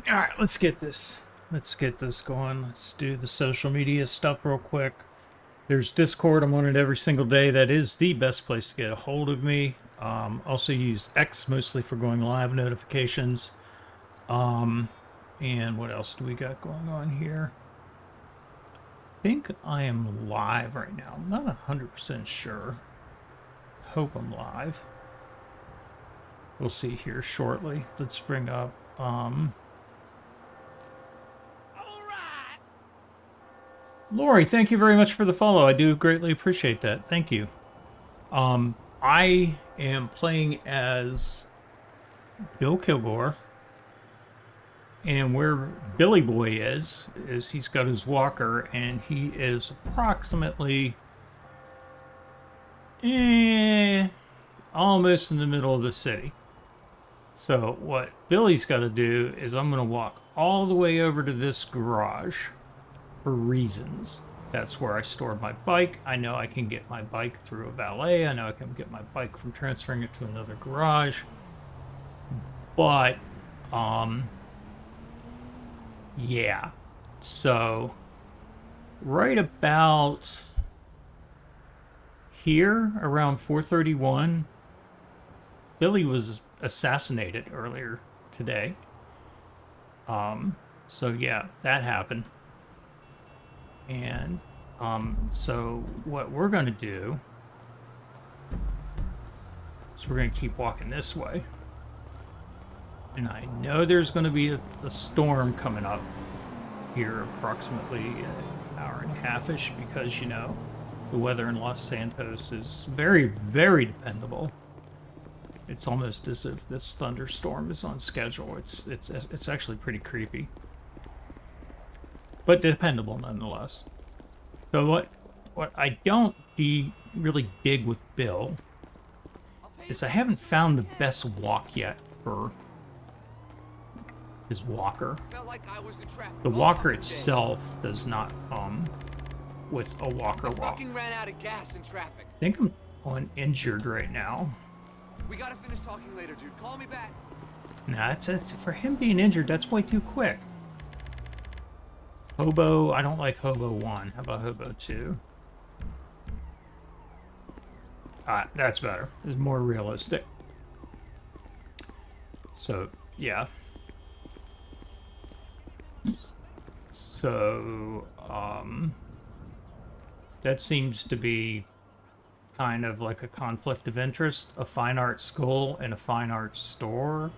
All right, let's get this. Let's get this going. Let's do the social media stuff real quick. There's Discord. I'm on it every single day. That is the best place to get a hold of me. Also use X mostly for going live notifications. And what else do we got going on here? I think I am live right now. I'm not 100% sure. Hope I'm live. We'll see here shortly. Let's bring up Lori, thank you very much for the follow. I do greatly appreciate that. Thank you. I am playing as Bill Kilgore, and where Billy Boy is he's got his walker, and he is approximately almost in the middle of the city. So what Billy's got to do is I'm going to walk all the way over to this garage for reasons. That's where I store my bike. I know I can get my bike through a valet. I know I can get my bike from transferring it to another garage. But, yeah. So, right about here, around 4:31, Billy was assassinated earlier today. So yeah, that happened. And so what we're going to do is we're going to keep walking this way. And I know there's going to be a storm coming up here approximately an hour and a half-ish because, you know, the weather in Los Santos is very, very dependable. It's almost as if this thunderstorm is on schedule. It's actually pretty creepy. But dependable nonetheless. So what I don't really dig with Bill is I haven't found the best walk yet for his walker. The walker itself does not come with a walker walk. I think I'm on injured right now. We gotta finish talking later, dude. Call me back. Nah, it's for him being injured, that's way too quick. Hobo, I don't like Hobo 1. How about Hobo 2? That's better. It's more realistic. So, yeah. So, that seems to be kind of like a conflict of interest. A fine arts school and a fine arts store.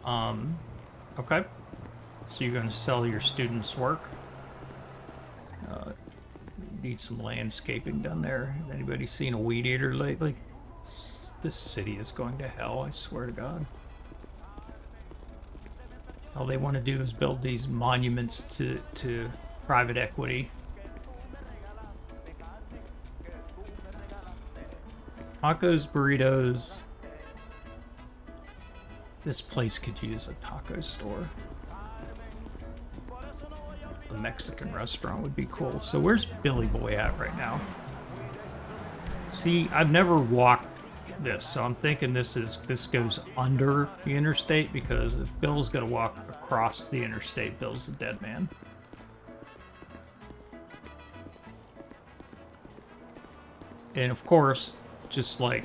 Okay. So you're going to sell your students' work. Need some landscaping done there. Anybody seen a weed eater lately? This city is going to hell, I swear to God. All they want to do is build these monuments to private equity. Tacos, burritos. This place could use a taco store. A Mexican restaurant would be cool. So where's Billy Boy at right now? See, I've never walked this, so I'm thinking this goes under the interstate, because if Bill's gonna walk across the interstate, Bill's a dead man. And of course, just like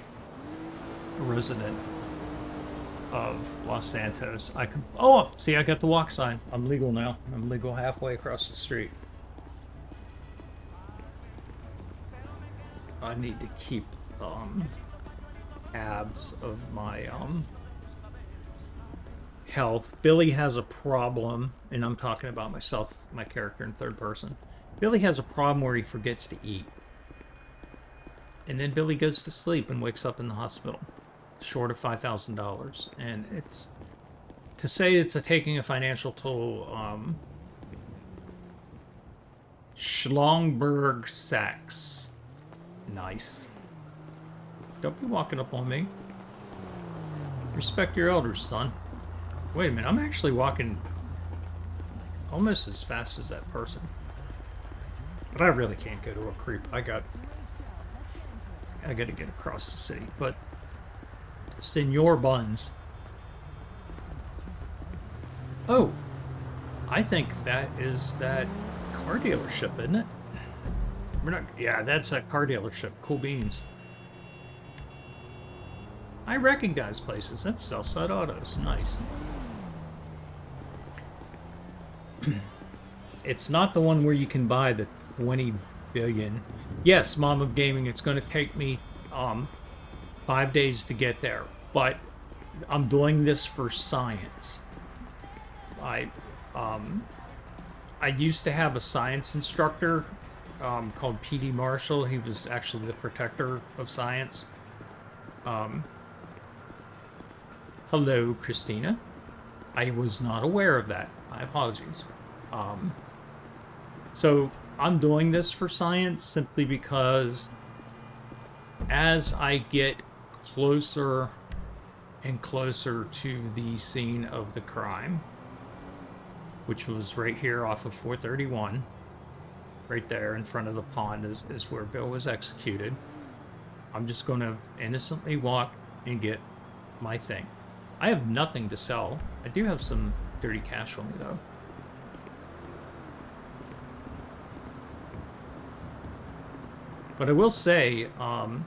a resident of Los Santos, I could... Oh, see, I got the walk sign. I'm legal now. I'm legal halfway across the street. I need to keep tabs of my health. Billy has a problem, and I'm talking about myself, my character in third person. Billy has a problem where he forgets to eat. And then Billy goes to sleep and wakes up in the hospital, short of $5,000. And to say it's taking a financial toll, Schlongberg Sachs. Nice. Don't be walking up on me. Respect your elders, son. Wait a minute, I'm actually walking almost as fast as that person. But I really can't go to a creep. I gotta get across the city. But Senor Buns. Oh, I think that is that car dealership, isn't it? We're not. Yeah, that's that car dealership. Cool beans. I recognize places. That's Southside Autos. Nice. It's not the one where you can buy the 20 billion. Yes, Mom of Gaming. It's going to take me 5 days to get there, but I'm doing this for science. I used to have a science instructor called P.D. Marshall. He was actually the protector of science. Hello, Christina. I was not aware of that. My apologies. So I'm doing this for science simply because as I get closer and closer to the scene of the crime, which was right here off of 431, right there in front of the pond is where Bill was executed. I'm just going to innocently walk and get my thing. I have nothing to sell. I do have some dirty cash on me, though. But I will say, I'm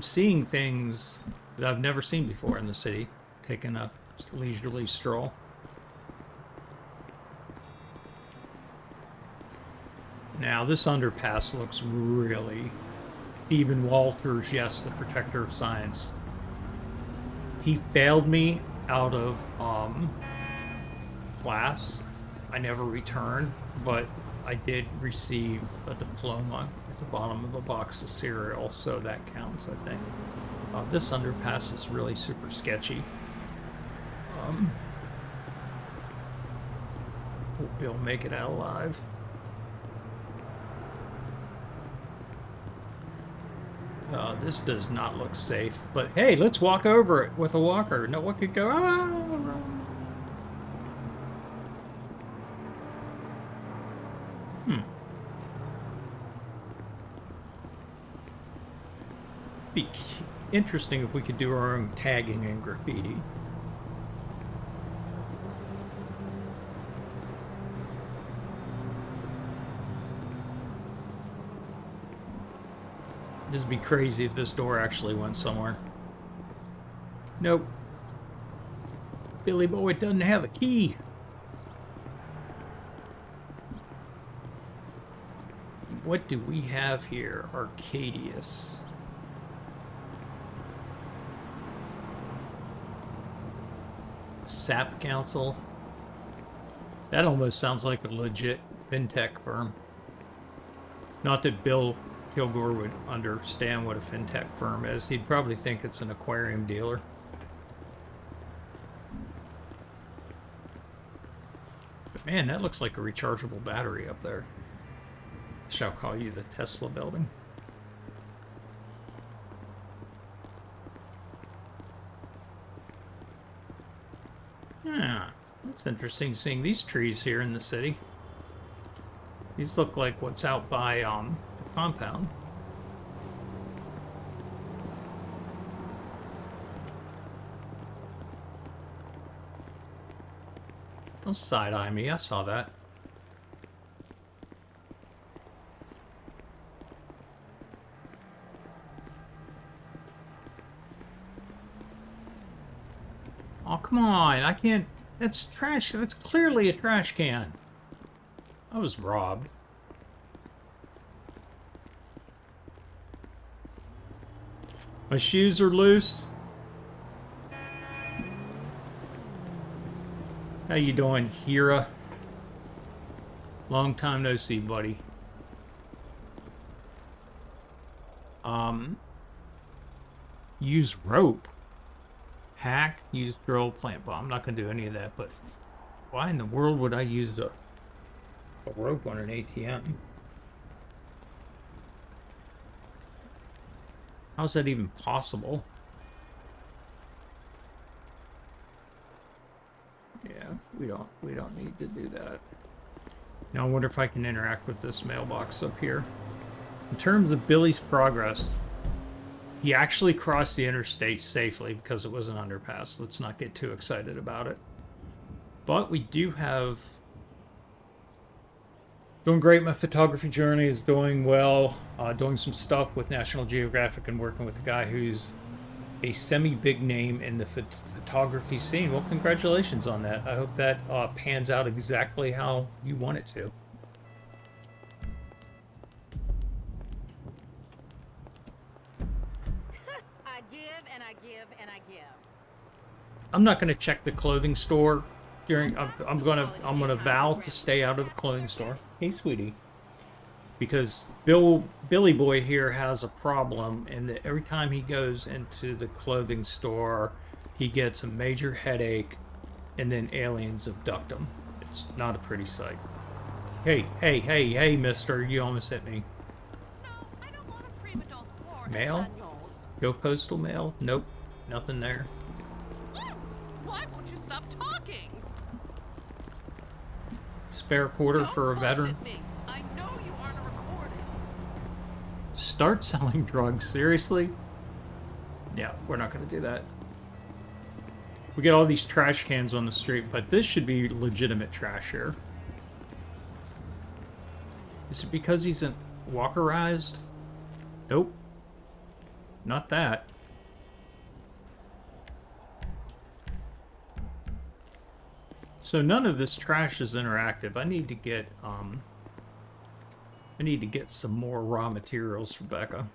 seeing things that I've never seen before in the city, taking a leisurely stroll. Now, this underpass looks really... Stephen Walters, yes, the protector of science. He failed me out of class. I never returned, but I did receive a diploma at the bottom of a box of cereal, so that counts, I think. This underpass is really super sketchy. Hope Bill make it out alive. This does not look safe, but hey, let's walk over it with a walker. No one could go, Be interesting if we could do our own tagging and graffiti. This would be crazy if this door actually went somewhere. Nope. Billy Boy doesn't have a key. What do we have here? Arcadius. SAP Council. That almost sounds like a legit fintech firm. Not that Bill Kilgore would understand what a fintech firm is. He'd probably think it's an aquarium dealer. But man, that looks like a rechargeable battery up there. Shall call you the Tesla building. Yeah, that's interesting seeing these trees here in the city. These look like what's out by the compound. Don't side-eye me, I saw that. Oh, come on, I can't... That's trash, that's clearly a trash can. I was robbed. My shoes are loose. How you doing, Hira? Long time no see, buddy. Use rope. Hack, use drill, plant bomb. I'm not going to do any of that, but why in the world would I use a rope on an ATM? How's that even possible? Yeah, we don't need to do that. Now I wonder if I can interact with this mailbox up here. In terms of Billy's progress, he actually crossed the interstate safely because it was an underpass. Let's not get too excited about it. But we do have... Doing great. My photography journey is doing well. Doing some stuff with National Geographic and working with a guy who's a semi-big name in the photography scene. Well, congratulations on that. I hope that pans out exactly how you want it to. I give and I give and I give. I'm not going to check the clothing store during. I'm gonna vow to stay out of the clothing store. Hey, sweetie. Because Billy Boy here has a problem, and that every time he goes into the clothing store, he gets a major headache, and then aliens abduct him. It's not a pretty sight. Hey, mister, you almost hit me. No, I don't want a prima dose pour. Mail? Go postal mail? Nope, nothing there. Why won't you stop talking? Spare quarter for a veteran. Me. I know you aren't a recording. Start selling drugs, seriously? Yeah, we're not going to do that. We get all these trash cans on the street, but this should be legitimate trash here. Is it because he's walkerized? Nope. Not that. So none of this trash is interactive. I need to get some more raw materials for Becca.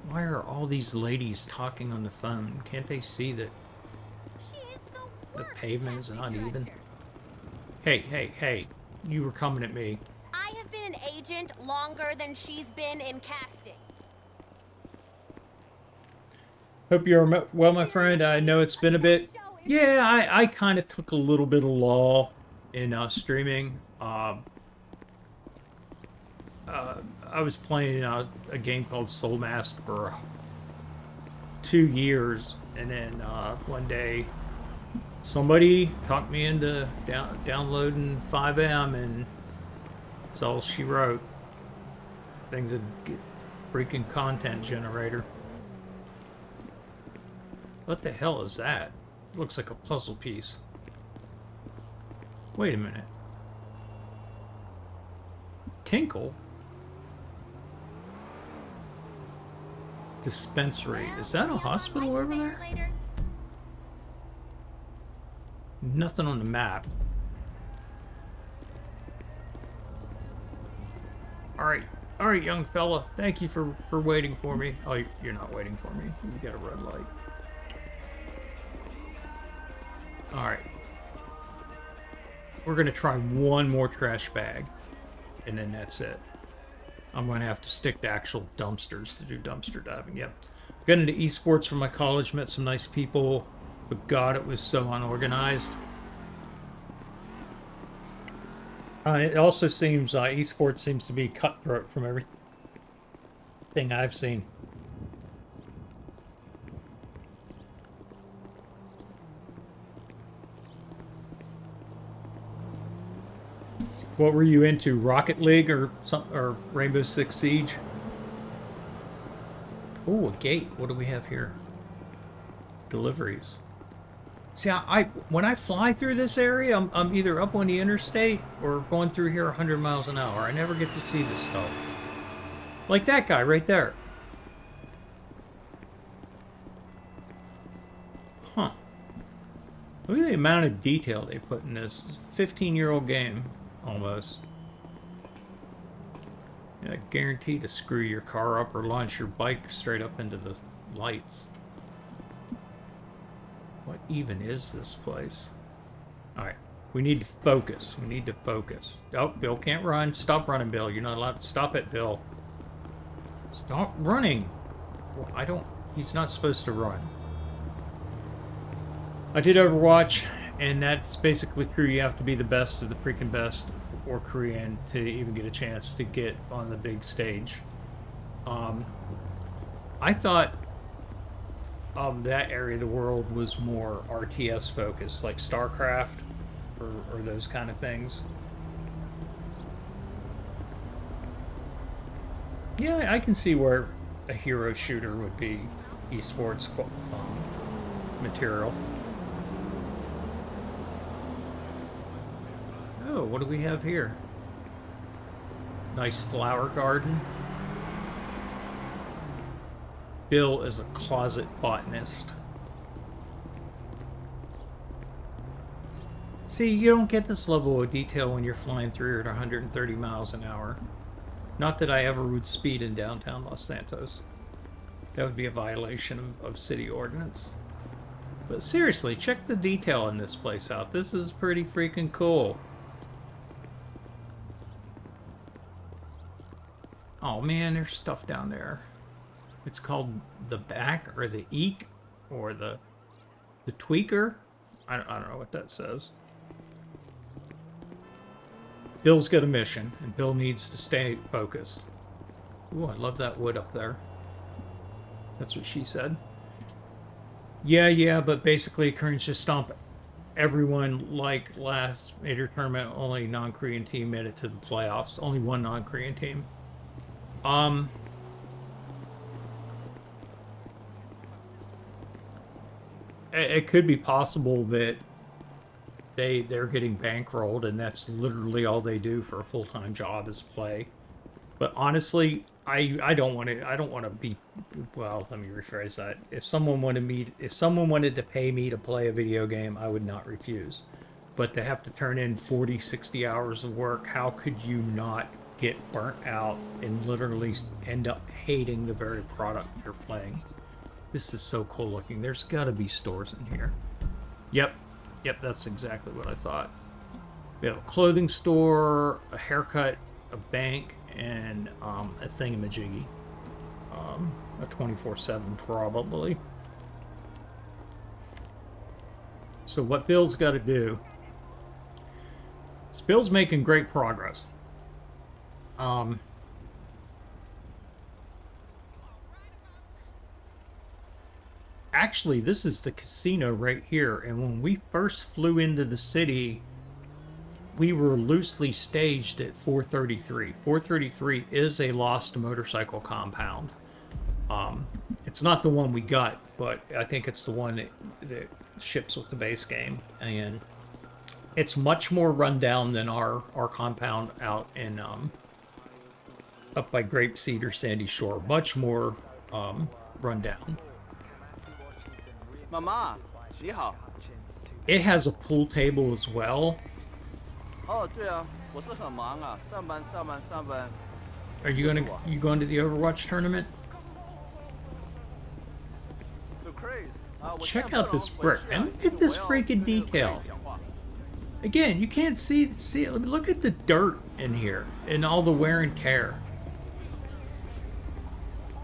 Why are all these ladies talking on the phone? Can't they see that the pavement is uneven? Hey, you were coming at me. I have been an agent longer than she's been in casting. Hope you're well, my friend. I know it's been a bit. Yeah, I kind of took a little bit of lull in streaming. I was playing a game called Soul Mask for 2 years, and then one day somebody talked me into downloading 5M, and that's all she wrote. Thing's a freaking content generator. What the hell is that? Looks like a puzzle piece. Wait a minute. Tinkle? Dispensary. Is that a hospital over there? Nothing on the map. Alright, young fella. Thank you for waiting for me. Oh, you're not waiting for me. You got a red light. Alright. We're gonna try one more trash bag. And then that's it. I'm gonna have to stick to actual dumpsters to do dumpster diving. Yep. Got into esports from my college, met some nice people, but God, it was so unorganized. It also seems esports seems to be cutthroat from everything I've seen. What were you into? Rocket League or something, or Rainbow Six Siege? Oh, a gate. What do we have here? Deliveries. See, when I fly through this area, I'm either up on the interstate or going through here 100 miles an hour. I never get to see this stuff. Like that guy right there. Huh. Look at the amount of detail they put in this. It's a 15-year-old game. Almost. Yeah, guaranteed to screw your car up or launch your bike straight up into the lights. What even is this place? Alright, we need to focus. We need to focus. Oh, Bill can't run. Stop running, Bill. You're not allowed to stop it, Bill. Stop running. Well, I don't He's not supposed to run. I did Overwatch, and that's basically true. You have to be the best of the freaking best or Korean to even get a chance to get on the big stage. I thought that area of the world was more RTS focused, like StarCraft or those kind of things. Yeah, I can see where a hero shooter would be esports material. Oh, what do we have here? Nice flower garden. Bill is a closet botanist. See, you don't get this level of detail when you're flying through at 130 miles an hour. Not that I ever would speed in downtown Los Santos. That would be a violation of city ordinance. But seriously, check the detail in this place out. This is pretty freaking cool. Oh man, there's stuff down there. It's called the back or the eek or the tweaker. I don't know what that says. Bill's got a mission, and Bill needs to stay focused. Ooh, I love that wood up there. That's what she said. Yeah, but basically, Kearns just stomp everyone like last major tournament. Only non-Korean team made it to the playoffs. Only one non-Korean team. It could be possible that they're getting bankrolled, and that's literally all they do for a full-time job is play. But honestly, I don't want to be. Well, let me rephrase that. If someone wanted to pay me to play a video game, I would not refuse. But to have to turn in 40, 60 hours of work, how could you not get burnt out and literally end up hating the very product you're playing? This is so cool looking. There's got to be stores in here. Yep, that's exactly what I thought. We have a clothing store, a haircut, a bank, and a thingamajiggy. A 24/7 probably. So what Bill's got to do is Bill's making great progress. Actually, this is the casino right here, and when we first flew into the city, we were loosely staged at 433. 433 is a lost motorcycle compound. It's not the one we got, but I think it's the one that ships with the base game, and it's much more rundown than our compound out in up by Grapeseed or Sandy Shore. Much more rundown. Mama, 你好。 It has a pool table as well. 哦，对啊，我是很忙啊，上班。 Are you going to the Overwatch tournament? Check out this brick and look at this freaking detail. Again, you can't see it. Look at the dirt in here and all the wear and tear.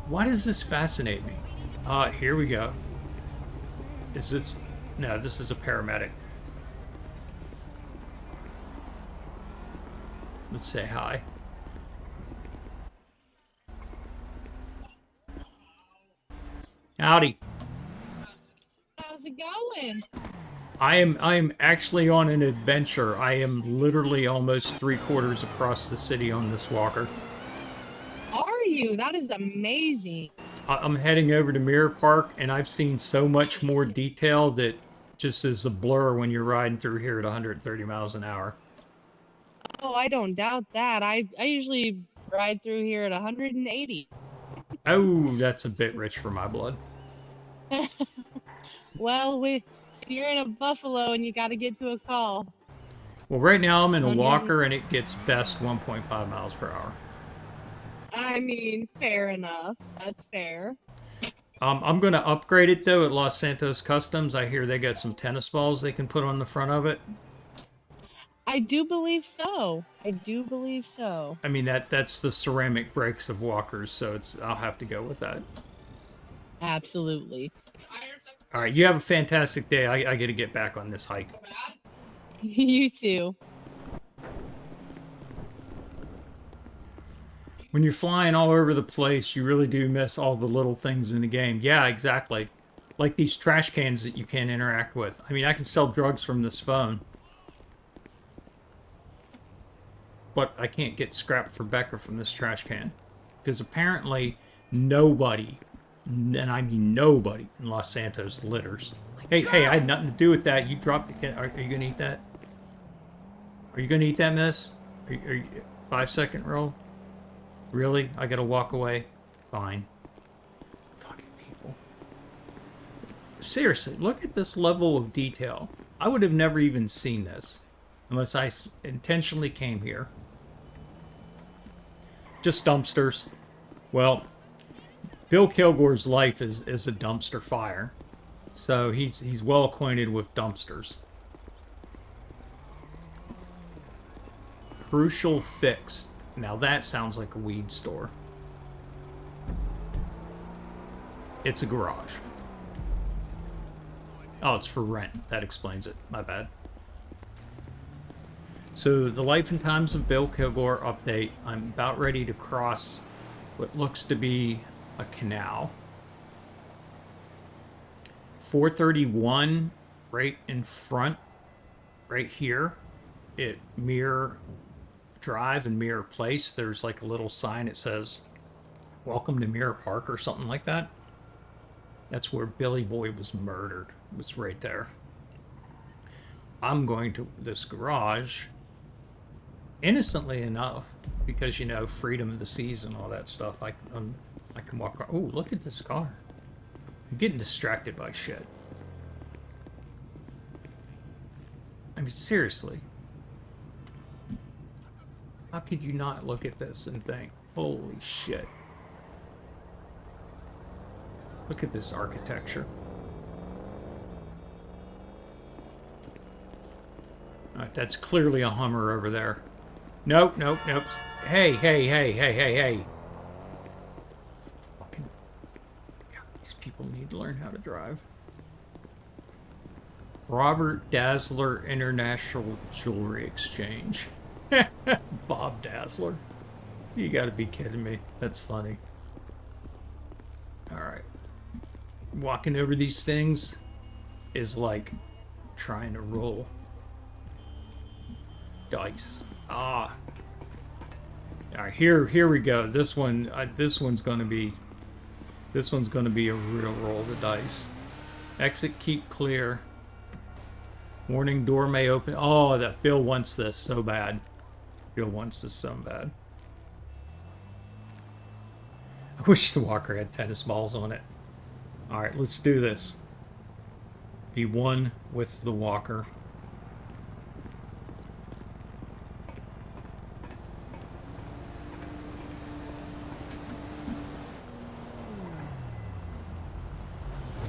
Why does this fascinate me? Here we go. Is this... No, this is a paramedic. Let's say hi. Howdy. How's it going? I am actually on an adventure. I am literally almost 3/4 across the city on this walker. Are you? That is amazing. I'm heading over to Mirror Park, and I've seen so much more detail that just is a blur when you're riding through here at 130 miles an hour. Oh, I don't doubt that. I usually ride through here at 180. Oh, that's a bit rich for my blood. Well, you're in a Buffalo and you got to get to a call. Well, right now I'm in a walker, and it gets best 1.5 miles per hour. I mean, fair enough. That's fair. I'm going to upgrade it, though, at Los Santos Customs. I hear they got some tennis balls they can put on the front of it. I do believe so. I mean, that's the ceramic brakes of walkers, so I'll have to go with that. Absolutely. All right, you have a fantastic day. I got to get back on this hike. You too. When you're flying all over the place, you really do miss all the little things in the game. Yeah, exactly. Like these trash cans that you can't interact with. I mean, I can sell drugs from this phone. But I can't get scrap for Becker from this trash can. Because apparently nobody, and I mean nobody, in Los Santos litters. Hey, I had nothing to do with that. You dropped the can. Are you going to eat that? Are you going to eat that, miss? Are you 5-second roll? Really? I got to walk away? Fine. Fucking people. Seriously, look at this level of detail. I would have never even seen this unless I intentionally came here. Just dumpsters. Well, Bill Kilgore's life is a dumpster fire. So he's well acquainted with dumpsters. Crucial fix. Now that sounds like a weed store. It's a garage. Oh, it's for rent. That explains it. My bad. So, the Life and Times of Bill Kilgore update. I'm about ready to cross what looks to be a canal. 431 right in front, right here, at Mirror Drive and Mirror Place. There's like a little sign that says, "Welcome to Mirror Park" or something like that. That's where Billy Boy was murdered. It was right there. I'm going to this garage, innocently enough, because, you know, freedom of the seas and all that stuff. I can walk around. Oh, look at this car. I'm getting distracted by shit. I mean, seriously. How could you not look at this and think, holy shit. Look at this architecture. Alright, that's clearly a Hummer over there. Nope. Hey. Fucking... God, these people need to learn how to drive. Robert Dazzler International Jewelry Exchange. Bob Dazzler. You gotta be kidding me. That's funny. Alright. Walking over these things is like trying to roll dice. Alright, here we go. This one's gonna be a real roll of the dice. Exit, keep clear. Warning, door may open. Oh, that Bill wants this so bad. Bill wants this so bad. I wish the walker had tennis balls on it. Alright, let's do this. Be one with the walker.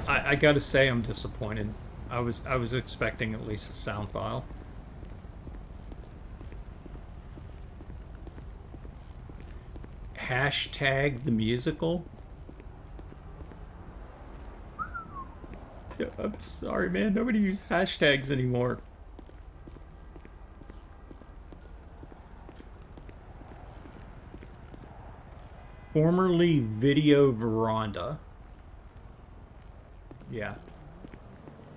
I gotta say I'm disappointed. I was expecting at least a sound file. Hashtag the musical? I'm sorry, man. Nobody uses hashtags anymore. Formerly Video Veranda. Yeah.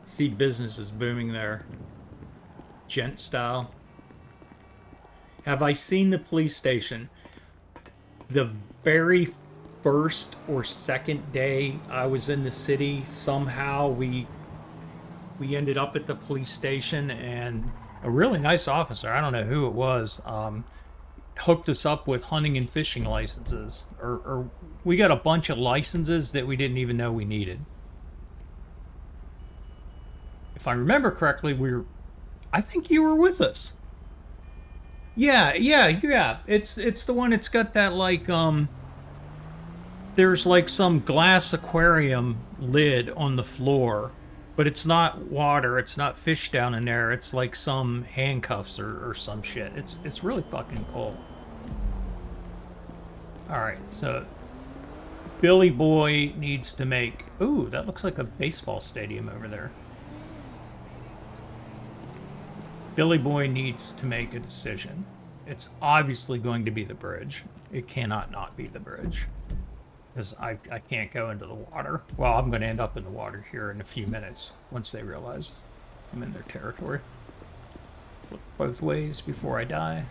See, business is booming there. Gent style. Have I seen the police station? The very first or second day I was in the city, somehow we ended up at the police station, and a really nice officer, I don't know who it was, hooked us up with hunting and fishing licenses. Or we got a bunch of licenses that we didn't even know we needed. If I remember correctly, I think you were with us. Yeah. It's the one that's got that, like, there's like some glass aquarium lid on the floor, but it's not water, it's not fish down in there, it's like some handcuffs or some shit. It's really fucking cool. Alright, so Billy Boy needs to make... Ooh, that looks like a baseball stadium over there. Billy Boy needs to make a decision. It's obviously going to be the bridge. It cannot not be the bridge. Because I can't go into the water. Well, I'm going to end up in the water here in a few minutes once they realize I'm in their territory. Look both ways before I die.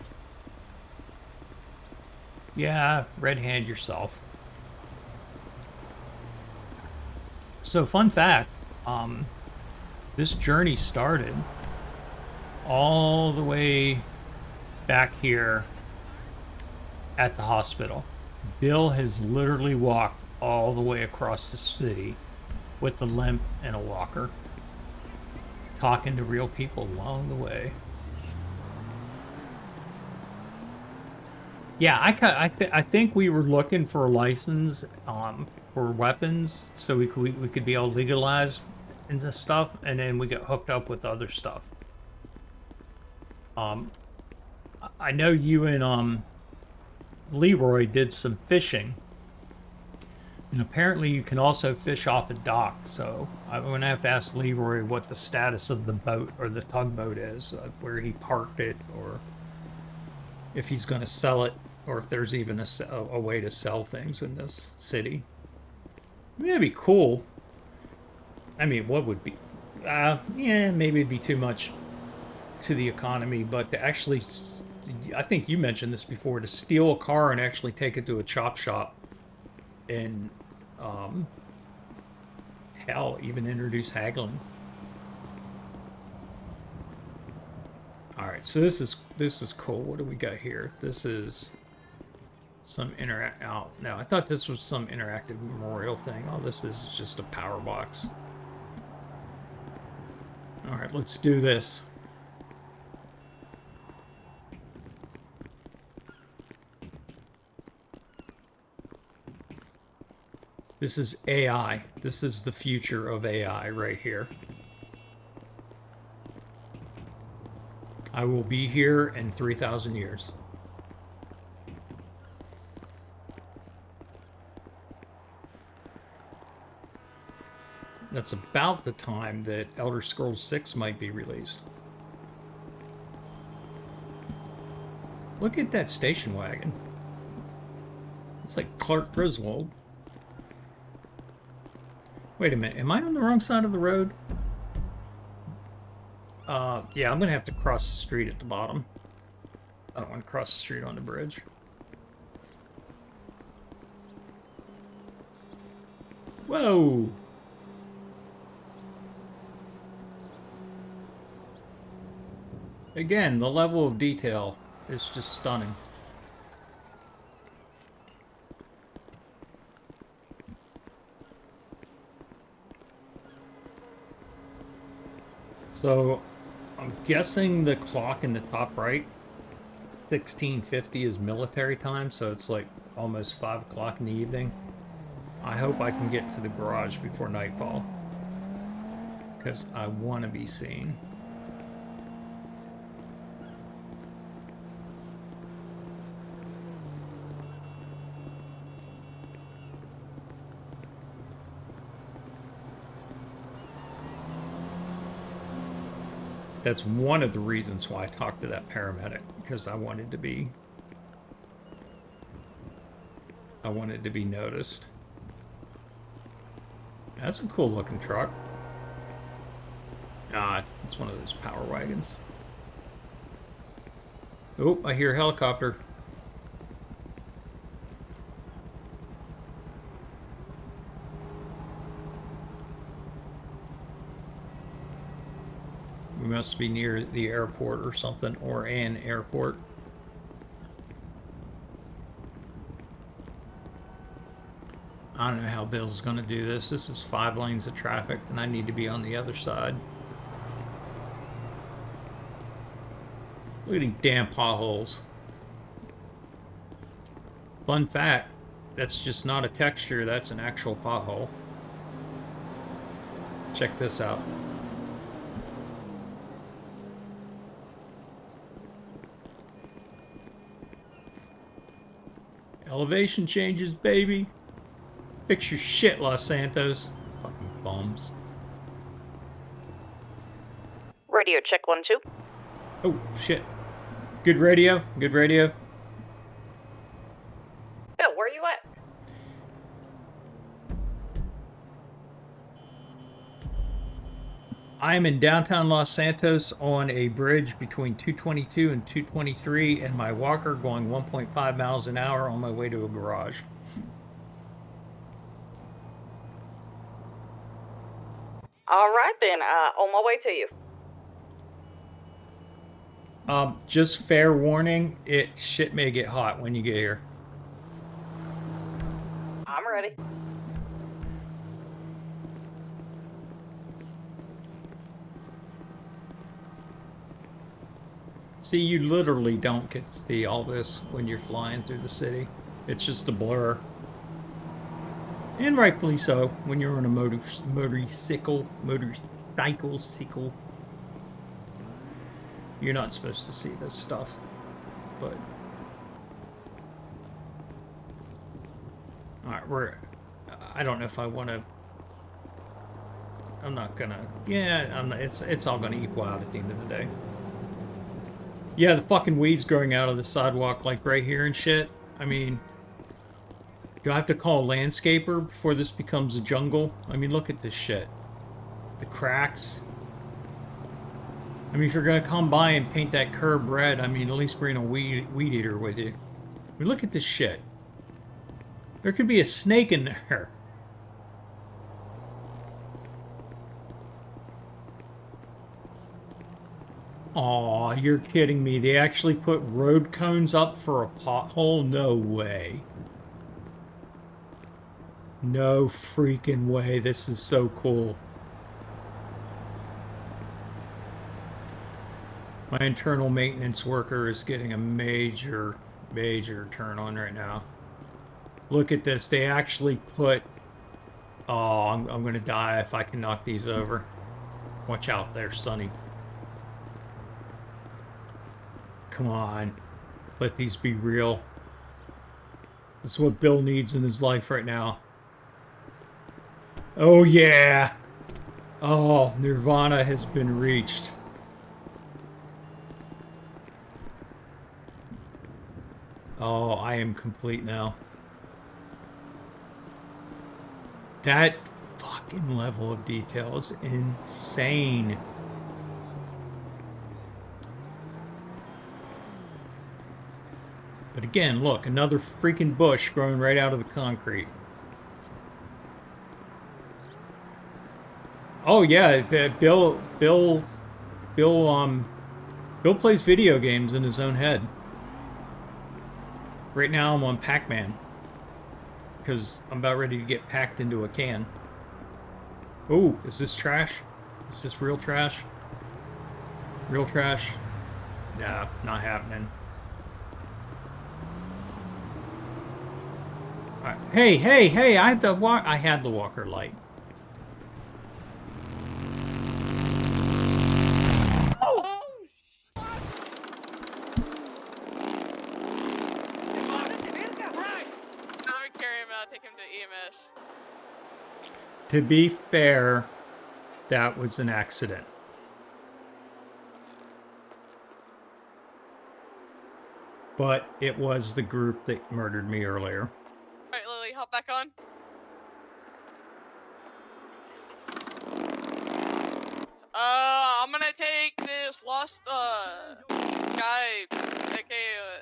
Yeah, red hand yourself. So, fun fact, this journey started all the way back here at the hospital. Bill has literally walked all the way across the city with a limp and a walker, talking to real people along the way. Yeah, I think we were looking for a license for weapons so we could be all legalized and this stuff, and then we got hooked up with other stuff. I know you and Leroy did some fishing, and apparently you can also fish off a dock. So I'm gonna have to ask Leroy what the status of the boat or the tugboat is, where he parked it, or if he's gonna sell it, or if there's even a way to sell things in this city. I mean, it'd be cool. I mean, what would be? Yeah, maybe it'd be too much to the economy, but to actually, I think you mentioned this before, to steal a car and actually take it to a chop shop and, hell, even introduce haggling. All right, so this is cool. What do we got here? This is some no, I thought this was some interactive memorial thing. Oh, this is just a power box. All right, let's do this. This is AI. This is the future of AI right here. I will be here in 3,000 years. That's about the time that Elder Scrolls 6 might be released. Look at that station wagon. It's like Clark Griswold. Wait a minute, am I on the wrong side of the road? Yeah, I'm gonna have to cross the street at the bottom. I don't want to cross the street on the bridge. Whoa! Again, the level of detail is just stunning. So, I'm guessing the clock in the top right, 1650, is military time, so it's like almost 5 o'clock in the evening. I hope I can get to the garage before nightfall, because I want to be seen. That's one of the reasons why I talked to that paramedic, because I wanted to be noticed. That's a cool looking truck. Ah, it's one of those power wagons. Oh, I hear a helicopter. We must be near the airport or something, or an airport. I don't know how Bill's going to do this. This is 5 lanes of traffic, and I need to be on the other side. Look at these damn potholes. Fun fact, that's just not a texture, that's an actual pothole. Check this out. Elevation changes, baby. Fix your shit, Los Santos. Fucking bums. Radio check 1-2. Oh, shit. Good radio. Good radio. Bill, where are you at? I am in downtown Los Santos on a bridge between 222 and 223 and my walker going 1.5 miles an hour on my way to a garage. All right then, on my way to you. Just fair warning, shit may get hot when you get here. I'm ready. See, you literally don't get to see all this when you're flying through the city. It's just a blur. And rightfully so, when you're on a motorcycle. You're not supposed to see this stuff, but... Alright, I don't know if I want to... I'm not gonna... Yeah, it's all gonna equal out at the end of the day. Yeah, the fucking weeds growing out of the sidewalk, like right here and shit. I mean... Do I have to call a landscaper before this becomes a jungle? I mean, look at this shit. The cracks. I mean, if you're gonna come by and paint that curb red, I mean, at least bring a weed eater with you. I mean, look at this shit. There could be a snake in there. Aw, you're kidding me. They actually put road cones up for a pothole? No way. No freaking way. This is so cool. My internal maintenance worker is getting a major turn on right now. Look at this. They actually put... Oh, I'm going to die if I can knock these over. Watch out there, Sonny. Come on. Let these be real. This is what Bill needs in his life right now. Oh, yeah. Oh, Nirvana has been reached. Oh, I am complete now. That fucking level of detail is insane. But again, look, another freaking bush growing right out of the concrete. Oh yeah, Bill plays video games in his own head. Right now I'm on Pac-Man. Because I'm about ready to get packed into a can. Oh, is this trash? Is this real trash? Real trash? Nah, not happening. Alright. Hey, I have the I had the walker light. To be fair, that was an accident. But it was the group that murdered me earlier. Alright, Lily, hop back on. I'm gonna take this lost, guy, aka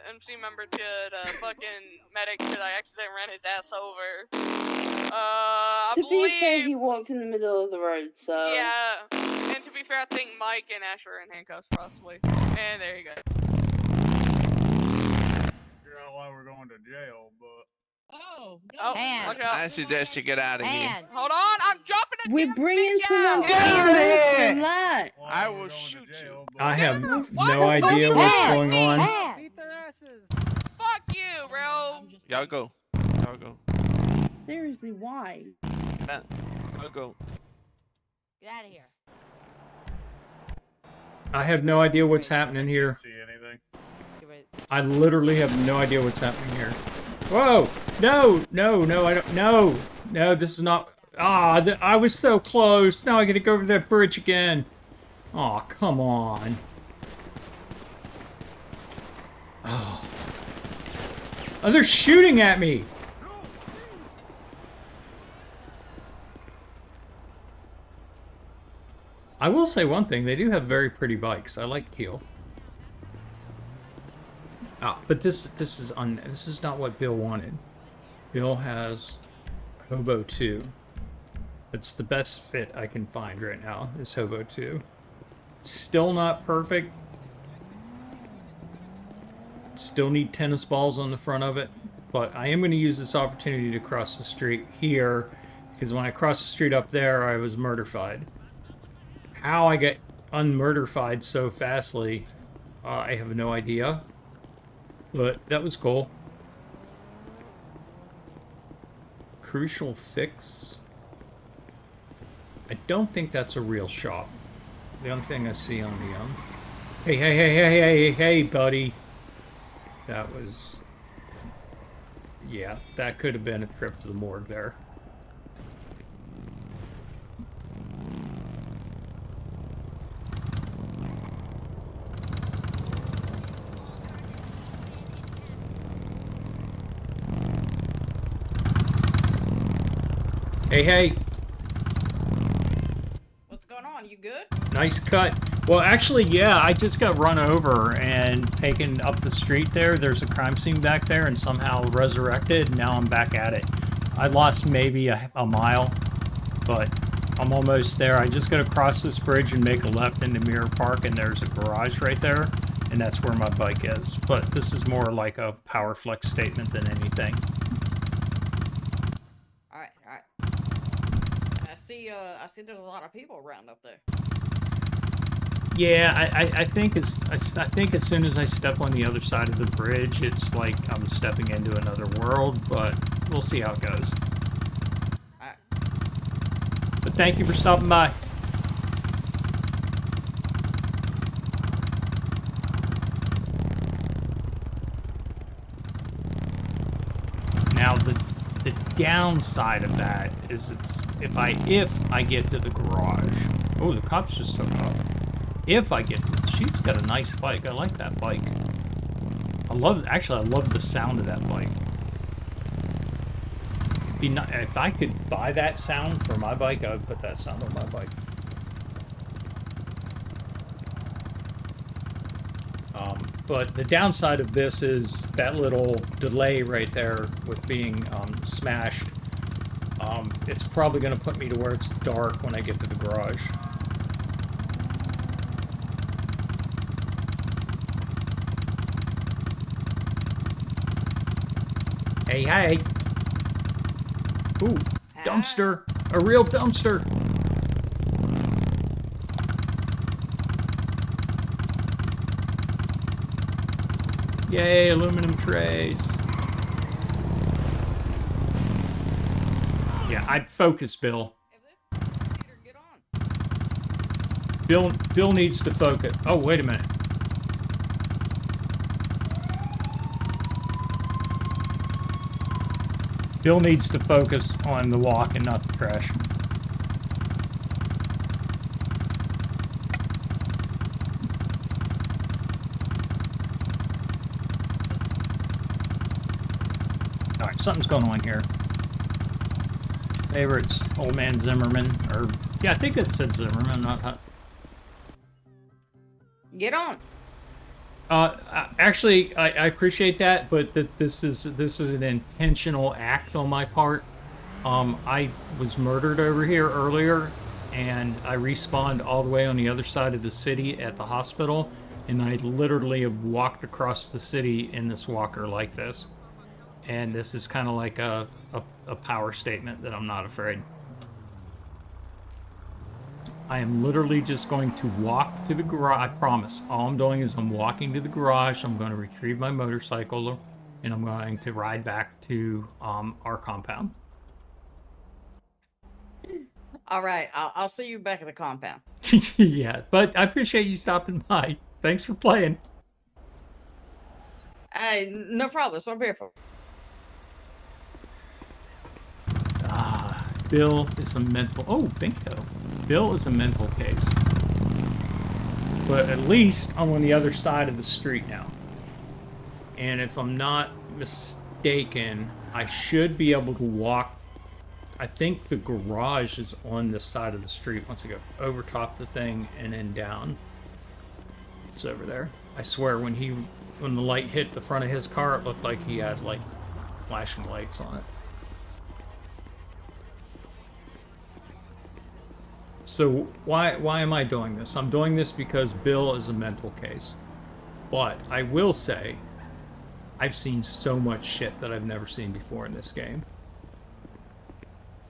MC member, to the fucking medic because I accidentally ran his ass over. I believe... be fair, he walked in the middle of the road, so... Yeah, and to be fair, I think Mike and Asher are in handcuffs, possibly. And there you go. Figure out why we're going to jail, but... Oh, Oh, hands. watch out. I suggest you get out of here. Hands. Hold on, I'm dropping it. We're bringing someone to Get out of here. relax. Well, I we're will going to shoot jail, you. but- I have What? no idea what's going on. Fuck you, bro. Y'all go. Y'all go. Seriously, why? Y'all go. Get out of here. I have no idea what's happening here. See anything? I literally have no idea what's happening here. Whoa! No! No! No! I don't. No! No! This is not. Ah! I was so close. Now I gotta go over that bridge again. Oh, come on. Oh. Oh, they're shooting at me. I will say one thing. They do have very pretty bikes. I like Keel. Ah, but this is not what Bill wanted. Bill has Hobo 2. It's the best fit I can find right now, is Hobo 2. It's still not perfect. Still need tennis balls on the front of it. But I am going to use this opportunity to cross the street here, because when I crossed the street up there, I was murderfied. How I get unmurderfied so fastly, I have no idea. But that was cool. Crucial fix. I don't think that's a real shop. The only thing I see on the hey, buddy. That was, yeah, that could have been a trip to the morgue there. Hey. What's going on? You good? Nice cut. Well, actually, yeah, I just got run over and taken up the street there. There's a crime scene back there and somehow resurrected. Now I'm back at it. I lost maybe a mile, but I'm almost there. I just got to cross this bridge and make a left into Mirror Park, and there's a garage right there, and that's where my bike is. But this is more like a power flex statement than anything. All right. I see there's a lot of people around up there. Yeah, I think as soon as I step on the other side of the bridge, it's like I'm stepping into another world, but we'll see how it goes. All right. But thank you for stopping by. Now the downside of that is if I get to the garage. Oh, the cops just took off. If I get, she's got a nice bike. I like that bike. I love the sound of that bike. If I could buy that sound for my bike, I would put that sound on my bike. But the downside of this is that little delay right there with being smashed. It's probably going to put me to where it's dark when I get to the garage. Hey. Ooh, dumpster. A real dumpster. Yay, aluminum trays. Yeah, I'd focus, Bill. Bill needs to focus. Oh, wait a minute. Bill needs to focus on the walk and not the crash. Alright, something's going on here. Favorites, Old Man Zimmerman, or... Yeah, I think it said Zimmerman, not... Get on. Actually, I appreciate that, but this is an intentional act on my part. I was murdered over here earlier, and I respawned all the way on the other side of the city at the hospital, and I literally have walked across the city in this walker like this. And this is kind of like a power statement that I'm not afraid. I am literally just going to walk to the garage. I promise. All I'm doing is I'm walking to the garage. I'm going to retrieve my motorcycle, and I'm going to ride back to our compound. All right, I'll see you back at the compound. Yeah, but I appreciate you stopping by. Thanks for playing. No problem. That's what I'm here for. Bill is a mental... Oh, bingo. Bill is a mental case. But at least I'm on the other side of the street now. And if I'm not mistaken, I should be able to walk... I think the garage is on this side of the street once I go over top the thing and then down. It's over there. I swear when the light hit the front of his car, it looked like he had like flashing lights on it. So why am I doing this? I'm doing this because Bill is a mental case. But I will say, I've seen so much shit that I've never seen before in this game.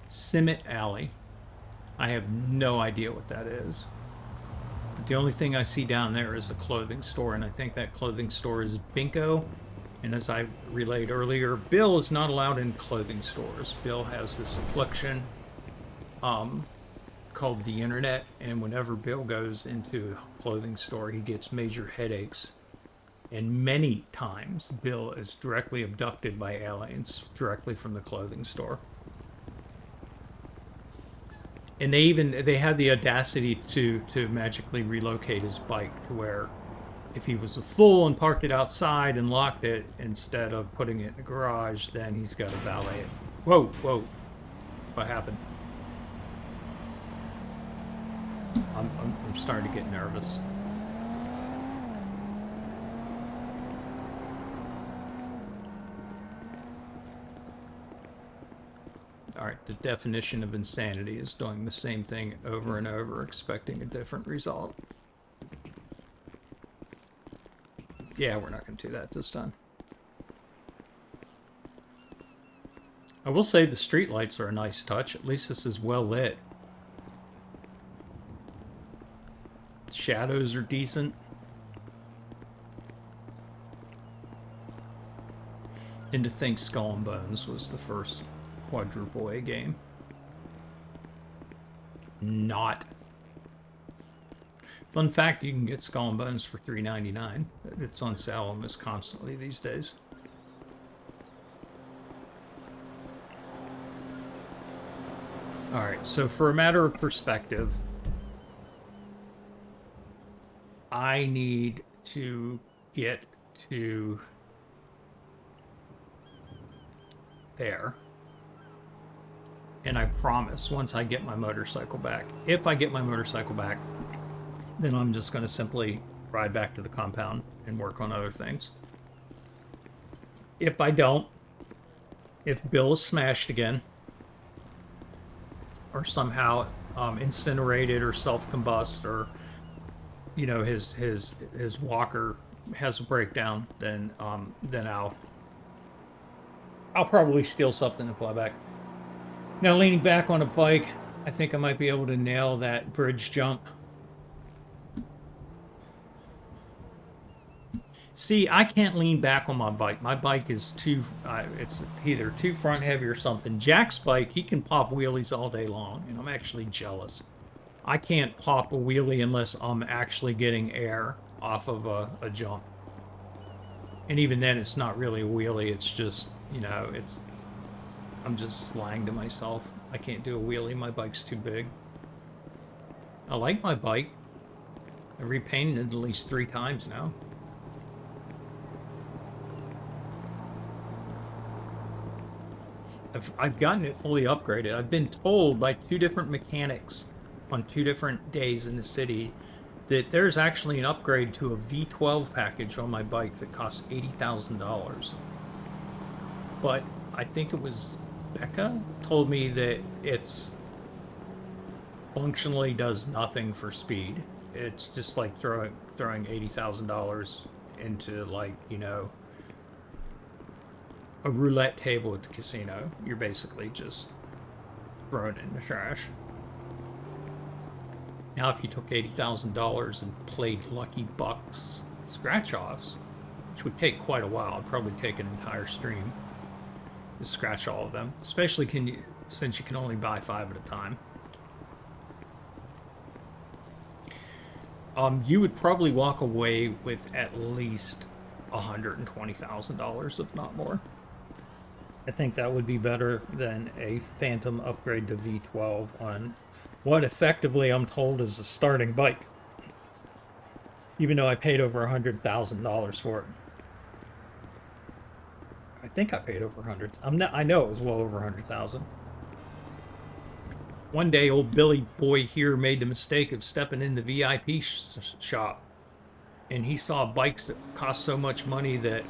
Simmet Alley. I have no idea what that is. The only thing I see down there is a clothing store, and I think that clothing store is Binko. And as I relayed earlier, Bill is not allowed in clothing stores. Bill has this affliction called the internet, and whenever Bill goes into a clothing store, he gets major headaches. And many times, Bill is directly abducted by aliens directly from the clothing store. And they had the audacity to magically relocate his bike to where if he was a fool and parked it outside and locked it instead of putting it in the garage, then he's got to valet it. Whoa, whoa. What happened? I'm starting to get nervous. Alright, the definition of insanity is doing the same thing over and over, expecting a different result. Yeah, we're not going to do that this time. I will say the streetlights are a nice touch. At least this is well lit. Shadows are decent. And to think Skull and Bones was the first quadruple A game. Not. Fun fact, you can get Skull and Bones for $3.99. It's on sale almost constantly these days. Alright, so for a matter of perspective, I need to get to there. And I promise, once I get my motorcycle back, if I get my motorcycle back, then I'm just going to simply ride back to the compound and work on other things. If I don't, if Bill is smashed again, or somehow incinerated or self-combust, or you know his walker has a breakdown, then I'll probably steal something and fly back. Now, leaning back on a bike, I think I might be able to nail that bridge jump. See, I can't lean back on my bike. My bike is too, it's either too front heavy or something. Jack's bike, he can pop wheelies all day long, and I'm actually jealous. I can't pop a wheelie unless I'm actually getting air off of a jump. And even then, it's not really a wheelie, it's just, you know, I'm just lying to myself. I can't do a wheelie, my bike's too big. I like my bike. I've repainted it at least 3 times now. I've gotten it fully upgraded. I've been told by 2 different mechanics on 2 different days in the city that there's actually an upgrade to a V12 package on my bike that costs $80,000. But I think it was Becca told me that it's functionally does nothing for speed. It's just like throwing $80,000 into, like, you know, a roulette table at the casino. You're basically just throwing it in the trash. Now, if you took $80,000 and played Lucky Bucks scratch-offs, which would take quite a while, I'd probably take an entire stream to scratch all of them. Especially since you can only buy 5 at a time. You would probably walk away with at least $120,000, if not more. I think that would be better than a Phantom upgrade to V12 on what effectively I'm told is a starting bike. Even though I paid over $100,000 for it. I think I paid over 100. I know it was well over 100,000. One day, old Billy Boy here made the mistake of stepping in the VIP shop, and he saw bikes that cost so much money that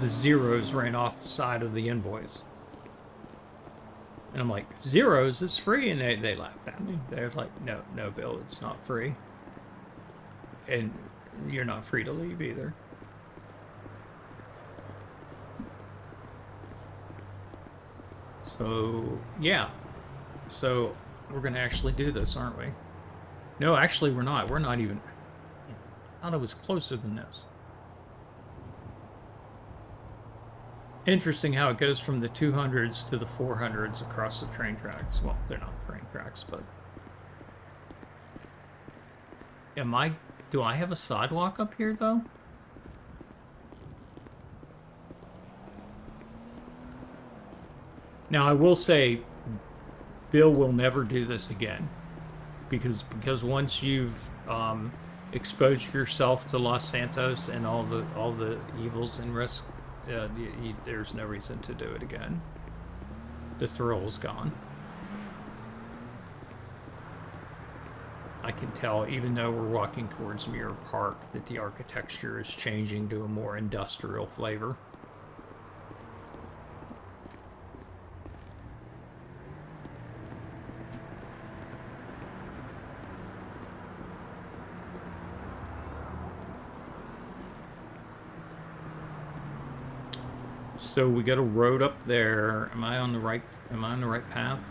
the zeros ran off the side of the invoice. And I'm like, zeros? It's free? And they laughed at me. They're like, no, Bill, it's not free. And you're not free to leave either. So, yeah. So, we're going to actually do this, aren't we? No, actually, we're not. We're not even... I thought it was closer than this. Interesting how it goes from the 200s to the 400s across the train tracks. Well, they're not train tracks, but... Do I have a sidewalk up here, though? Now, I will say, Bill will never do this again. Because once you've exposed yourself to Los Santos and all the evils and risks, there's no reason to do it again. The thrill is gone. I can tell, even though we're walking towards Mirror Park, that the architecture is changing to a more industrial flavor. So we got a road up there. Am I on the right path?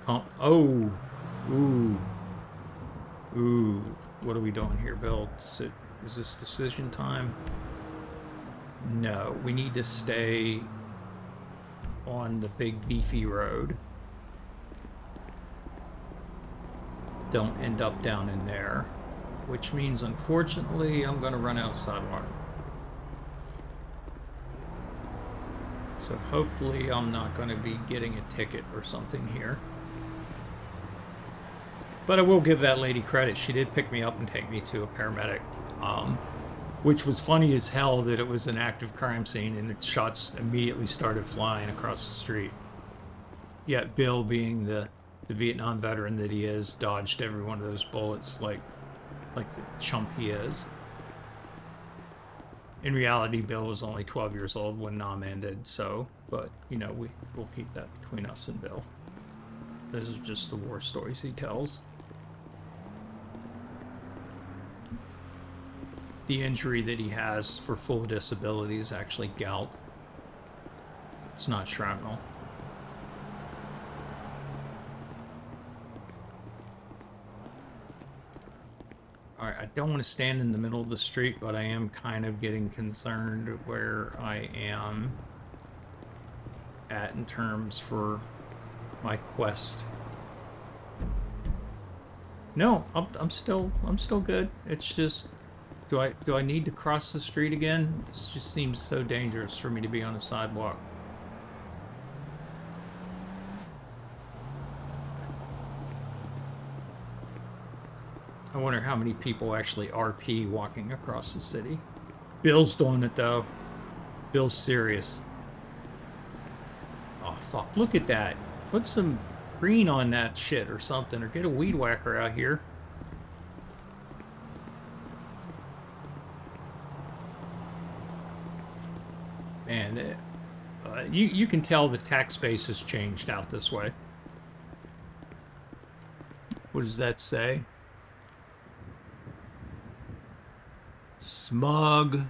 Oh. Ooh. What are we doing here, Bill? Is this decision time? No, we need to stay on the big beefy road. Don't end up down in there. Which means, unfortunately, I'm going to run out of sidewalk. So hopefully I'm not going to be getting a ticket or something here. But I will give that lady credit. She did pick me up and take me to a paramedic. Which was funny as hell that it was an active crime scene and the shots immediately started flying across the street. Yet Bill, being the Vietnam veteran that he is, dodged every one of those bullets like the chump he is. In reality, Bill was only 12 years old when Nam ended, so, but, you know, we'll keep that between us and Bill. Those are just the war stories he tells. The injury that he has for full disability is actually gout. It's not shrapnel. Alright, I don't want to stand in the middle of the street, but I am kind of getting concerned where I am at in terms for my quest. No, I'm still good. It's just, do I need to cross the street again? This just seems so dangerous for me to be on a sidewalk. I wonder how many people actually RP walking across the city. Bill's doing it though. Bill's serious. Oh fuck, look at that. Put some green on that shit or something, or get a weed whacker out here. Man, you can tell the tax base has changed out this way. What does that say? Smug.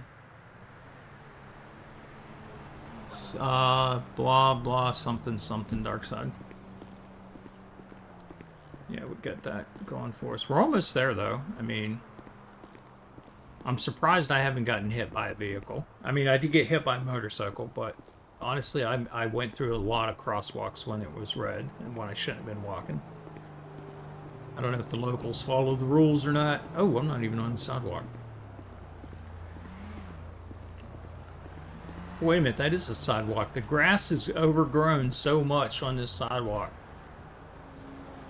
Blah blah something something dark side. Yeah, we got that going for us. We're almost there though. I mean, I'm surprised I haven't gotten hit by a vehicle. I mean, I did get hit by a motorcycle, but honestly, I went through a lot of crosswalks when it was red and when I shouldn't have been walking. I don't know if the locals follow the rules or not. Oh, I'm not even on the sidewalk. Wait a minute, that is a sidewalk. The grass is overgrown so much on this sidewalk.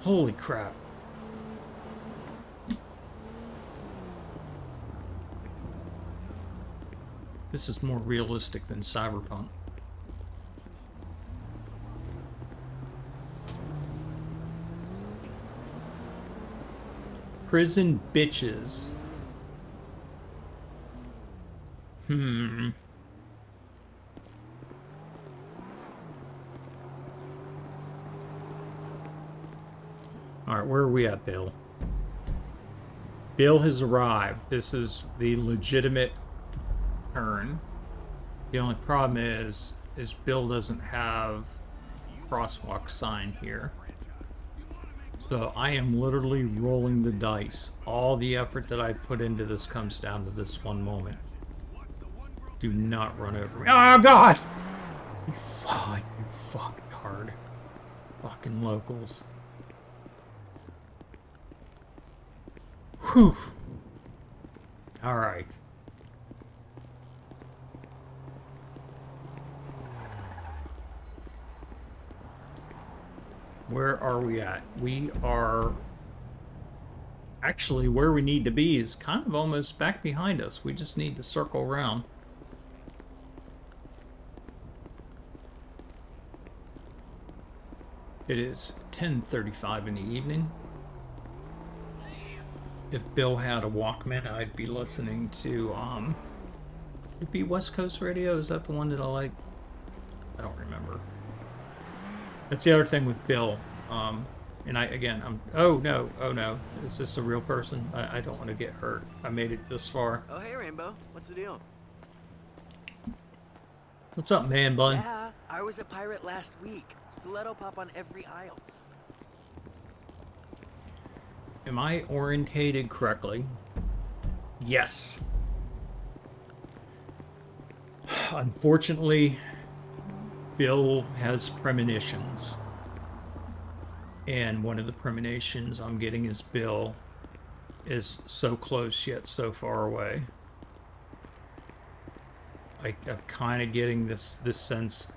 Holy crap. This is more realistic than Cyberpunk. Prison bitches. Alright, where are we at, Bill? Bill has arrived. This is the legitimate turn. The only problem is Bill doesn't have a crosswalk sign here. So I am literally rolling the dice. All the effort that I put into this comes down to this one moment. Do not run over me. Oh, God! You fucking hard. Fucking locals. Whew. Alright. Where are we at? We are... Actually, where we need to be is kind of almost back behind us. We just need to circle around. It is 10:35 in the evening. If Bill had a Walkman, I'd be listening to, it'd be West Coast Radio? Is that the one that I like? I don't remember. That's the other thing with Bill. And oh no. Is this a real person? I don't want to get hurt. I made it this far. Oh, hey, Rainbow. What's the deal? What's up, man bun? Yeah, I was a pirate last week. Stiletto pop on every aisle. Am I orientated correctly? Yes. Unfortunately, Bill has premonitions. And one of the premonitions I'm getting is Bill is so close yet so far away. I'm kind of getting this sense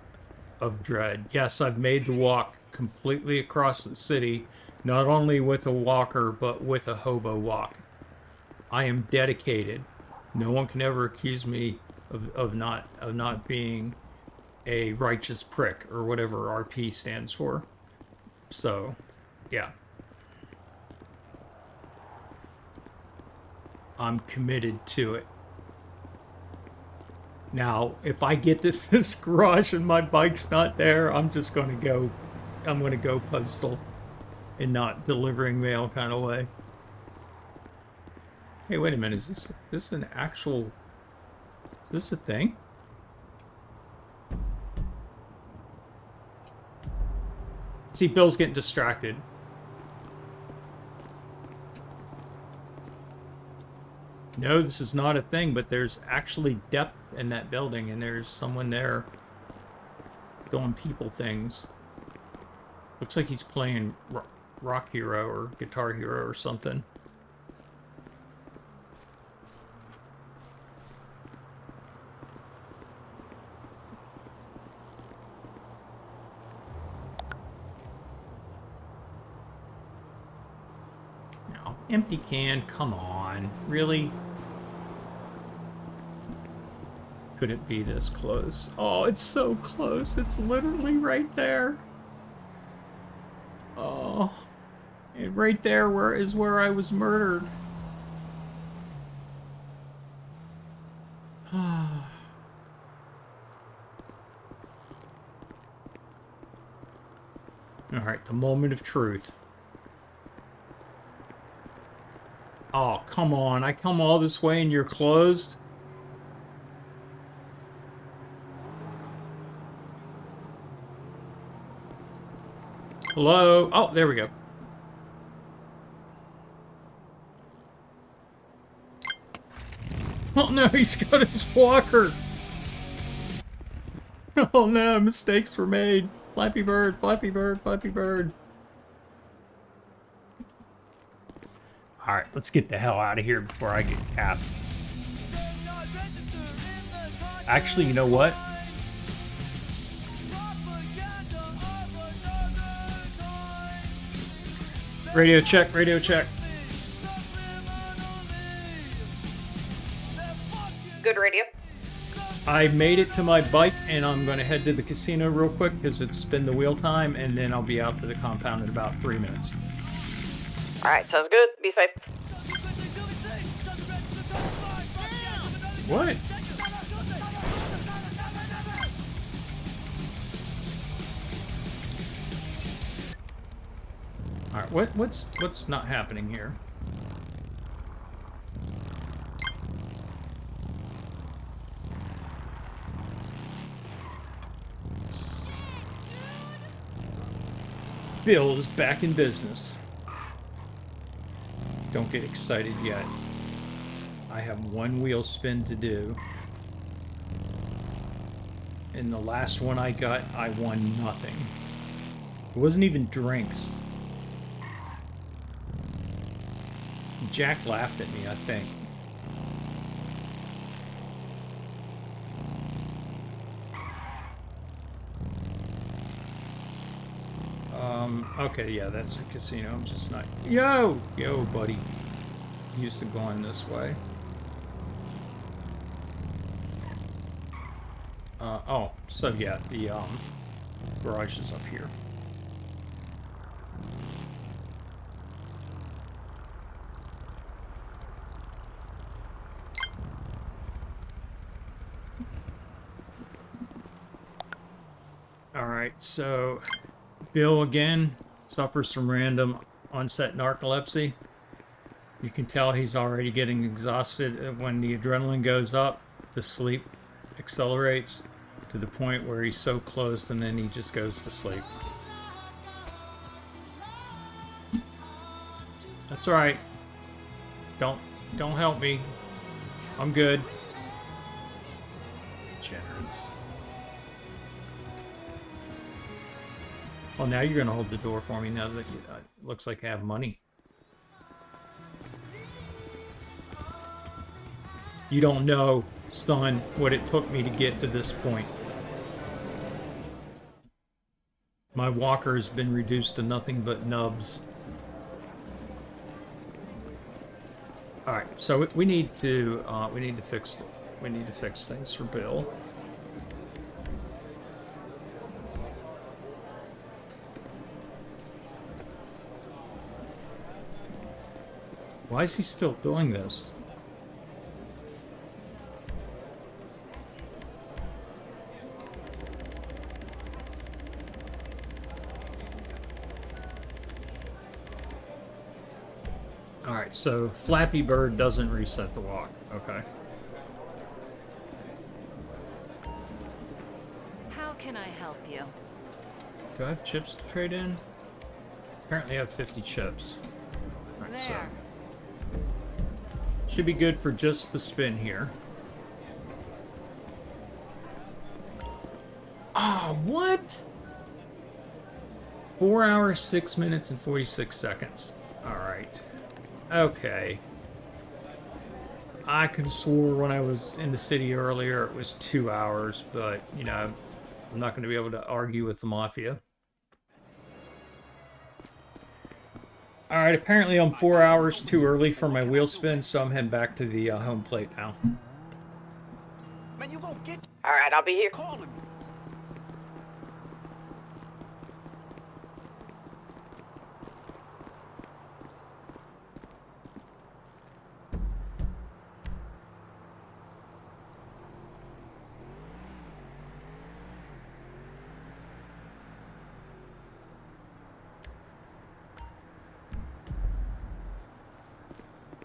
of dread. Yes, I've made the walk completely across the city, not only with a walker, but with a hobo walk. I am dedicated. No one can ever accuse me of not being a righteous prick, or whatever RP stands for. So, yeah. I'm committed to it. Now, if I get to this garage and my bike's not there, I'm just going to go... I'm going to go postal. In not delivering mail kind of way. Hey, wait a minute. Is this an actual... Is this a thing? See, Bill's getting distracted. No, this is not a thing, but there's actually depth in that building, and there's someone there doing people things. Looks like he's playing Rock Hero or Guitar Hero or something. Now, empty can, come on. Really? Could it be this close? Oh, it's so close. It's literally right there. Oh. And right there is where I was murdered. Alright, the moment of truth. Oh, come on. I come all this way and you're closed? Hello? Oh, there we go. Oh no, he's got his walker! Oh no, mistakes were made. Flappy Bird, Flappy Bird, Flappy Bird. Alright, let's get the hell out of here before I get capped. Actually, you know what? Radio check, radio check. Good radio. I made it to my bike, and I'm going to head to the casino real quick because it's spin the wheel time, and then I'll be out to the compound in about 3 minutes. Alright, sounds good. Be safe. What? Alright, what's not happening here? Bill is back in business. Don't get excited yet. I have one wheel spin to do. In the last one I got, I won nothing. It wasn't even drinks. Jack laughed at me, I think. Okay, yeah, that's the casino. I'm just not... Yo, buddy. Used to going this way. Oh, so yeah, the, garage is up here. Alright, so... Bill, again, suffers from random onset narcolepsy. You can tell he's already getting exhausted. When the adrenaline goes up, the sleep accelerates to the point where he's so close and then he just goes to sleep. That's alright. Don't help me. I'm good. Degenerates. Well, now you're going to hold the door for me now that it looks like I have money. You don't know, son, what it took me to get to this point. My walker has been reduced to nothing but nubs. All right, so we need to fix things for Bill. Why is he still doing this? Alright, so Flappy Bird doesn't reset the walk. Okay. How can I help you? Do I have chips to trade in? Apparently I have 50 chips. Right, There. so should be good for just the spin here. Ah, what? 4 hours, 6 minutes, and 46 seconds. Alright. Okay. I could have swore when I was in the city earlier it was 2 hours, but, you know, I'm not going to be able to argue with the Mafia. Alright, apparently I'm 4 hours too early for my wheel spin, so I'm heading back to the home plate now. Alright, I'll be here.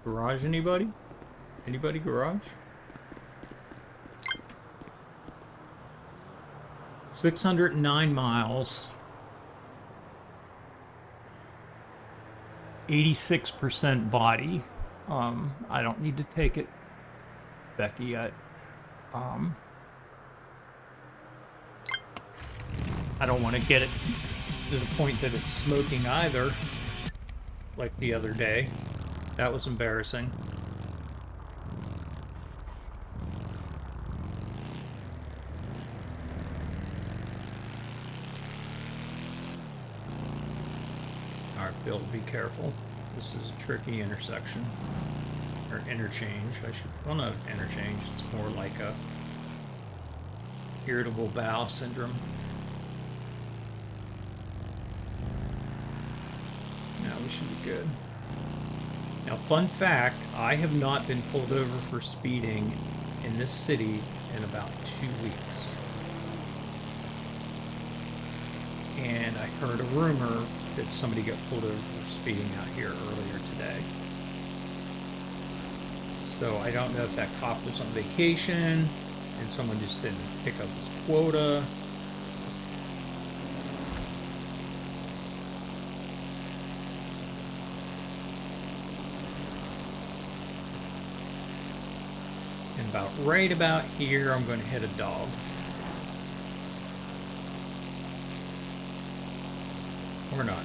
Garage, anybody? Anybody garage? 609 miles. 86% body. I don't need to take it, Becky, yet. I don't want to get it to the point that it's smoking either, like the other day. That was embarrassing. Alright, Bill, be careful. This is a tricky intersection. Or interchange, I should... Well, not interchange. It's more like a... irritable bowel syndrome. Now we should be good. Now, fun fact, I have not been pulled over for speeding in this city in about 2 weeks. And I heard a rumor that somebody got pulled over for speeding out here earlier today. So I don't know if that cop was on vacation and someone just didn't pick up his quota. And right about here, I'm going to hit a dog. Or not.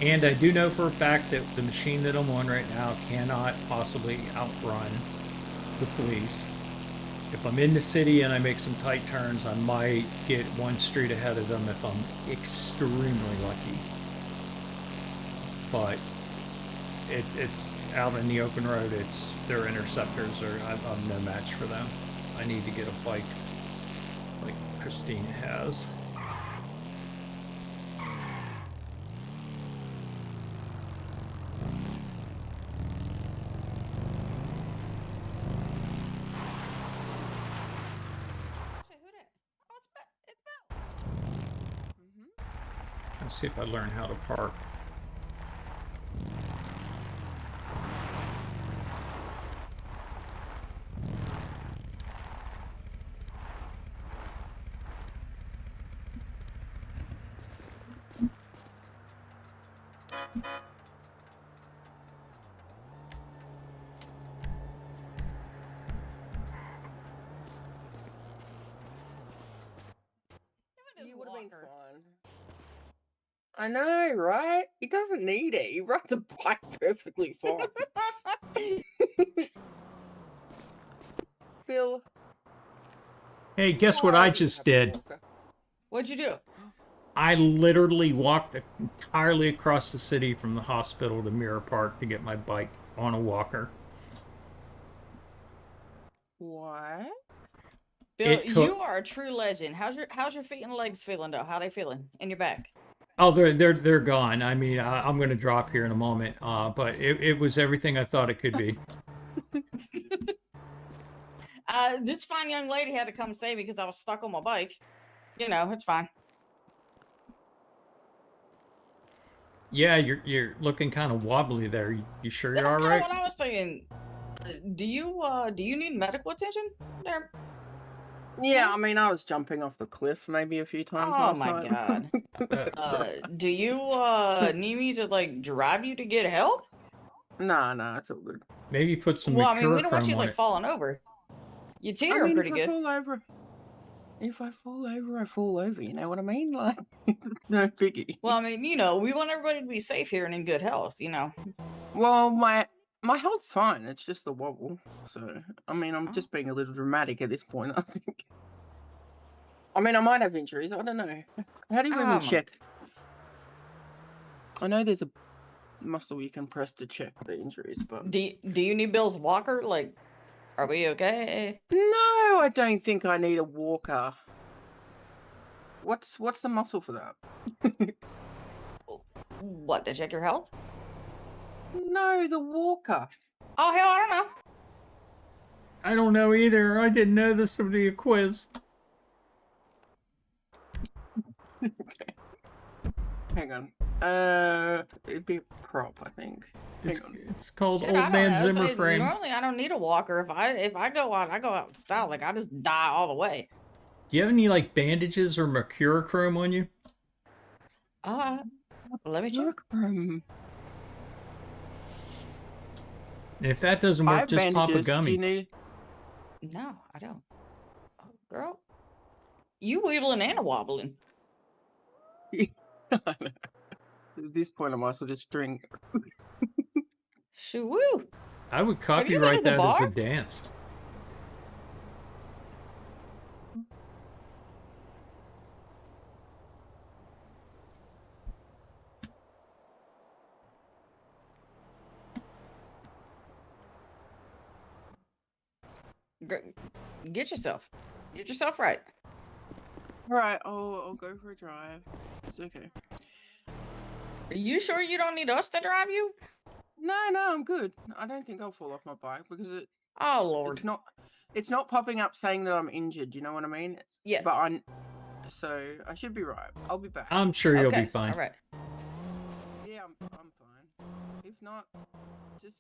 And I do know for a fact that the machine that I'm on right now cannot possibly outrun the police. If I'm in the city and I make some tight turns, I might get one street ahead of them if I'm extremely lucky. But it's out in the open road. Their interceptors are... I'm no match for them. I need to get a bike like Christina has. Let's see if I learn how to park. You would have been fine. I know, right? He doesn't need it. He rides the bike perfectly fine. Bill. Hey, guess what I just did? What'd you do? I literally walked entirely across the city from the hospital to Mirror Park to get my bike on a walker. What? Bill, you are a true legend. How's your feet and legs feeling though? How they feeling? In your back? Oh, they're gone. I mean, I'm going to drop here in a moment. But it was everything I thought it could be. This fine young lady had to come save me because I was stuck on my bike. You know, it's fine. Yeah, you're looking kind of wobbly there. You sure you're all right? That's kind of what I was saying. Do you need medical attention there? Yeah, I mean, I was jumping off the cliff maybe a few times last night. Oh my god. Do you need me to like drive you to get help? Nah, it's all good. Maybe put some Well, I mean, we don't want mercurochrome you on like it. falling over. You teetering I mean, pretty if good. If I fall over, I fall over. You know what I mean? Like, no biggie. Well, I mean, you know, we want everybody to be safe here and in good health. You know. Well, my health's fine. It's just the wobble. So, I mean, I'm just being a little dramatic at this point, I think. I mean, I might have injuries. I don't know. How do you even check? I know there's a muscle you can press to check the injuries, but... Do you need Bill's walker? Like, are we okay? No, I don't think I need a walker. What's the muscle for that? What, to check your health? No, the walker. Oh, hell, I don't know. I don't know either. I didn't know this would be a quiz. Okay. Hang on. It'd be a prop, I think. It's called Shit, Old Man Zimmer Say, Frame. normally, I don't need a walker. If I go out, I go out in style. Like, I just die all the way. Do you have any like bandages or mercurochrome on you? Let me check. If that doesn't work, just pop a gummy. No, I don't. Oh, girl, you wibbling and a wobbling. At this point, I might as well just drink. Shoo-woo. I would you been to copyright the that as a bar? dance. Get yourself. Get yourself right. All right, I'll go for a drive. It's okay. Are you sure you don't need us to drive you? No, I'm good. I don't think I'll fall off my bike because Oh Lord. it's not popping up saying that I'm injured. You know what I mean? Yeah. But so I should be right. I'll be back. I'm sure you'll be Okay. fine. All right. Yeah, I'm fine. If not, just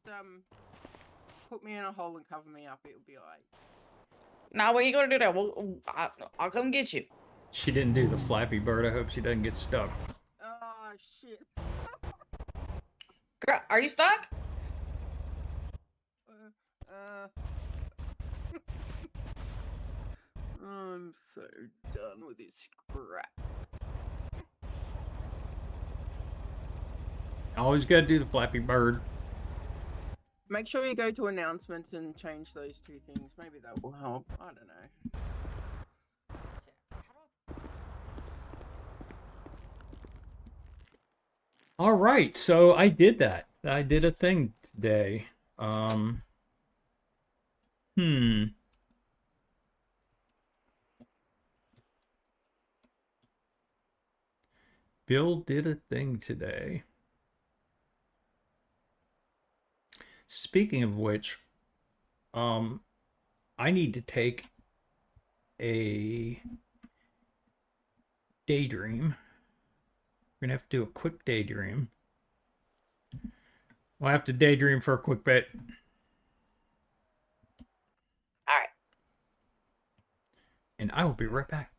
put me in a hole and cover me up. It'll be alright. Now, when you gonna do that? I'll come get you. She didn't do the Flappy Bird. I hope she doesn't get stuck. Oh shit. Girl, are you stuck? I'm so done with this crap. Always got to do the Flappy Bird. Make sure you go to announcements and change those two things. Maybe that will help. I don't know. All right, so I did that. I did a thing today. Bill did a thing today. Speaking of which, I need to take a daydream. We're gonna have to do a quick daydream. We'll have to daydream for a quick bit. All right. And I will be right back.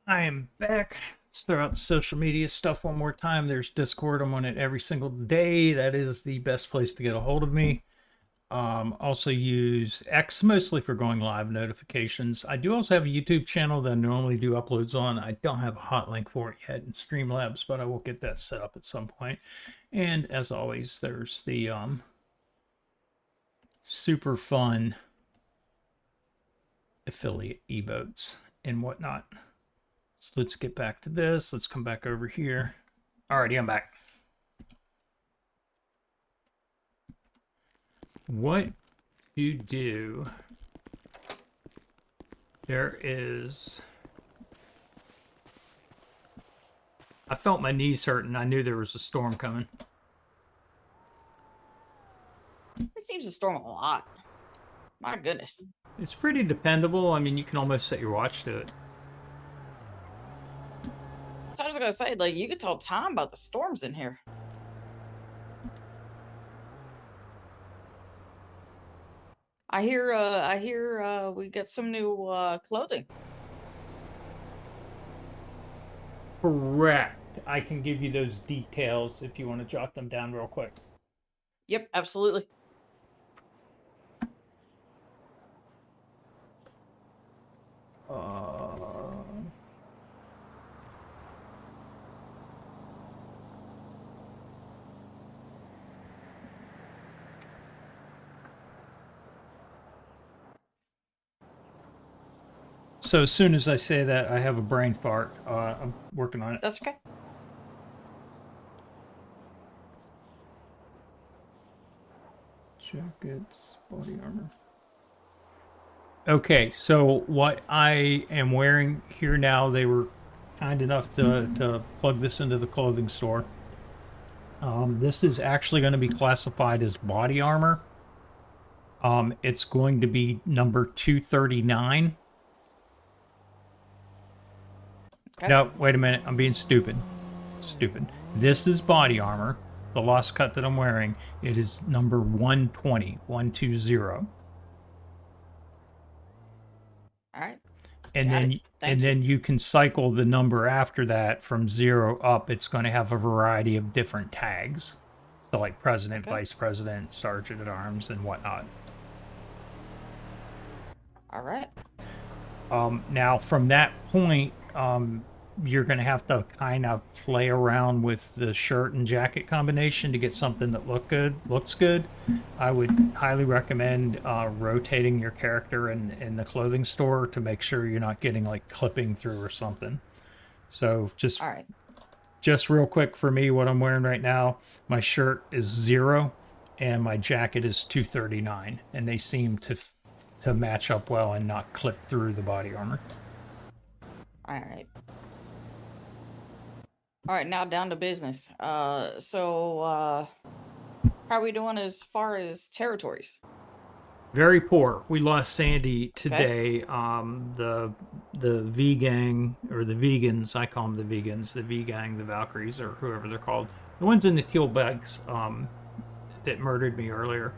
I am back. Let's throw out the social media stuff one more time. There's Discord. I'm on it every single day. That is the best place to get a hold of me. Also use X mostly for going live notifications. I do also have a YouTube channel that I normally do uploads on. I don't have a hot link for it yet in Streamlabs, but I will get that set up at some point. And as always, there's the super fun affiliate emotes and whatnot. So let's get back to this. Let's come back over here. Alrighty, I'm back. What you do, there is, I felt my knees hurting. I knew there was a storm coming. It seems to storm a lot. My goodness. It's pretty dependable. I mean, you can almost set your watch to it. So I was gonna say, like, you could tell time about the storms in here. I hear we got some new clothing. Correct. I can give you those details if you want to jot them down real quick. Yep, absolutely. So as soon as I say that, I have a brain fart. I'm working on it. That's okay. Jackets, body armor. Okay, so what I am wearing here now, they were kind enough to plug this into the clothing store. This is actually going to be classified as body armor. It's going to be number 239. Okay. No, wait a minute. I'm being stupid. Stupid. This is body armor. The lost cut that I'm wearing, it is number 120. 120. All right. And Got then it. Thank then you can cycle the number after that from 0 up. It's going to have a variety of different tags. So like president, Okay. vice president, sergeant at arms, and whatnot. All right. Now from that point, you're going to have to kind of play around with the shirt and jacket combination to get something that looks good. I would highly recommend rotating your character in the clothing store to make sure you're not getting like clipping through or something. So just All right. just real quick for me, what I'm wearing right now, my shirt is 0 and my jacket is 239, and they seem to match up well and not clip through the body armor. All right. All right, now down to business. So how are we doing as far as territories? Very poor. We lost Sandy today. The V gang, or the vegans, I call them the vegans, the V gang, the Valkyries, or whoever they're called, the ones in the teal bags that murdered me earlier.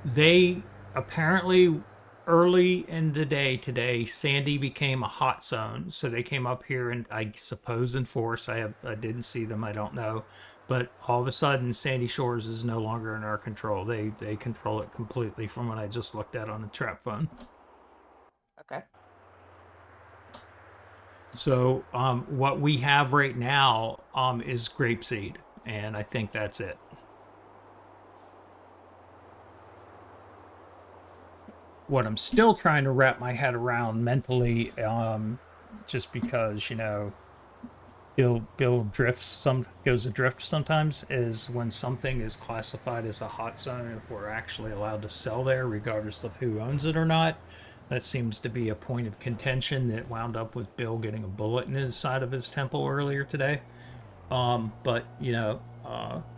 They apparently early in the day today, Sandy became a hot zone, so they came up here and I suppose in force. I didn't see them. I don't know. But all of a sudden, Sandy Shores is no longer in our control. They control it completely from what I just looked at on the trap phone. Okay. So what we have right now is grapeseed, and I think that's it. What I'm still trying to wrap my head around mentally, just because, you know, Bill goes adrift sometimes, is when something is classified as a hot zone, if we're actually allowed to sell there regardless of who owns it or not. That seems to be a point of contention that wound up with Bill getting a bullet in his side of his temple earlier today. But you know,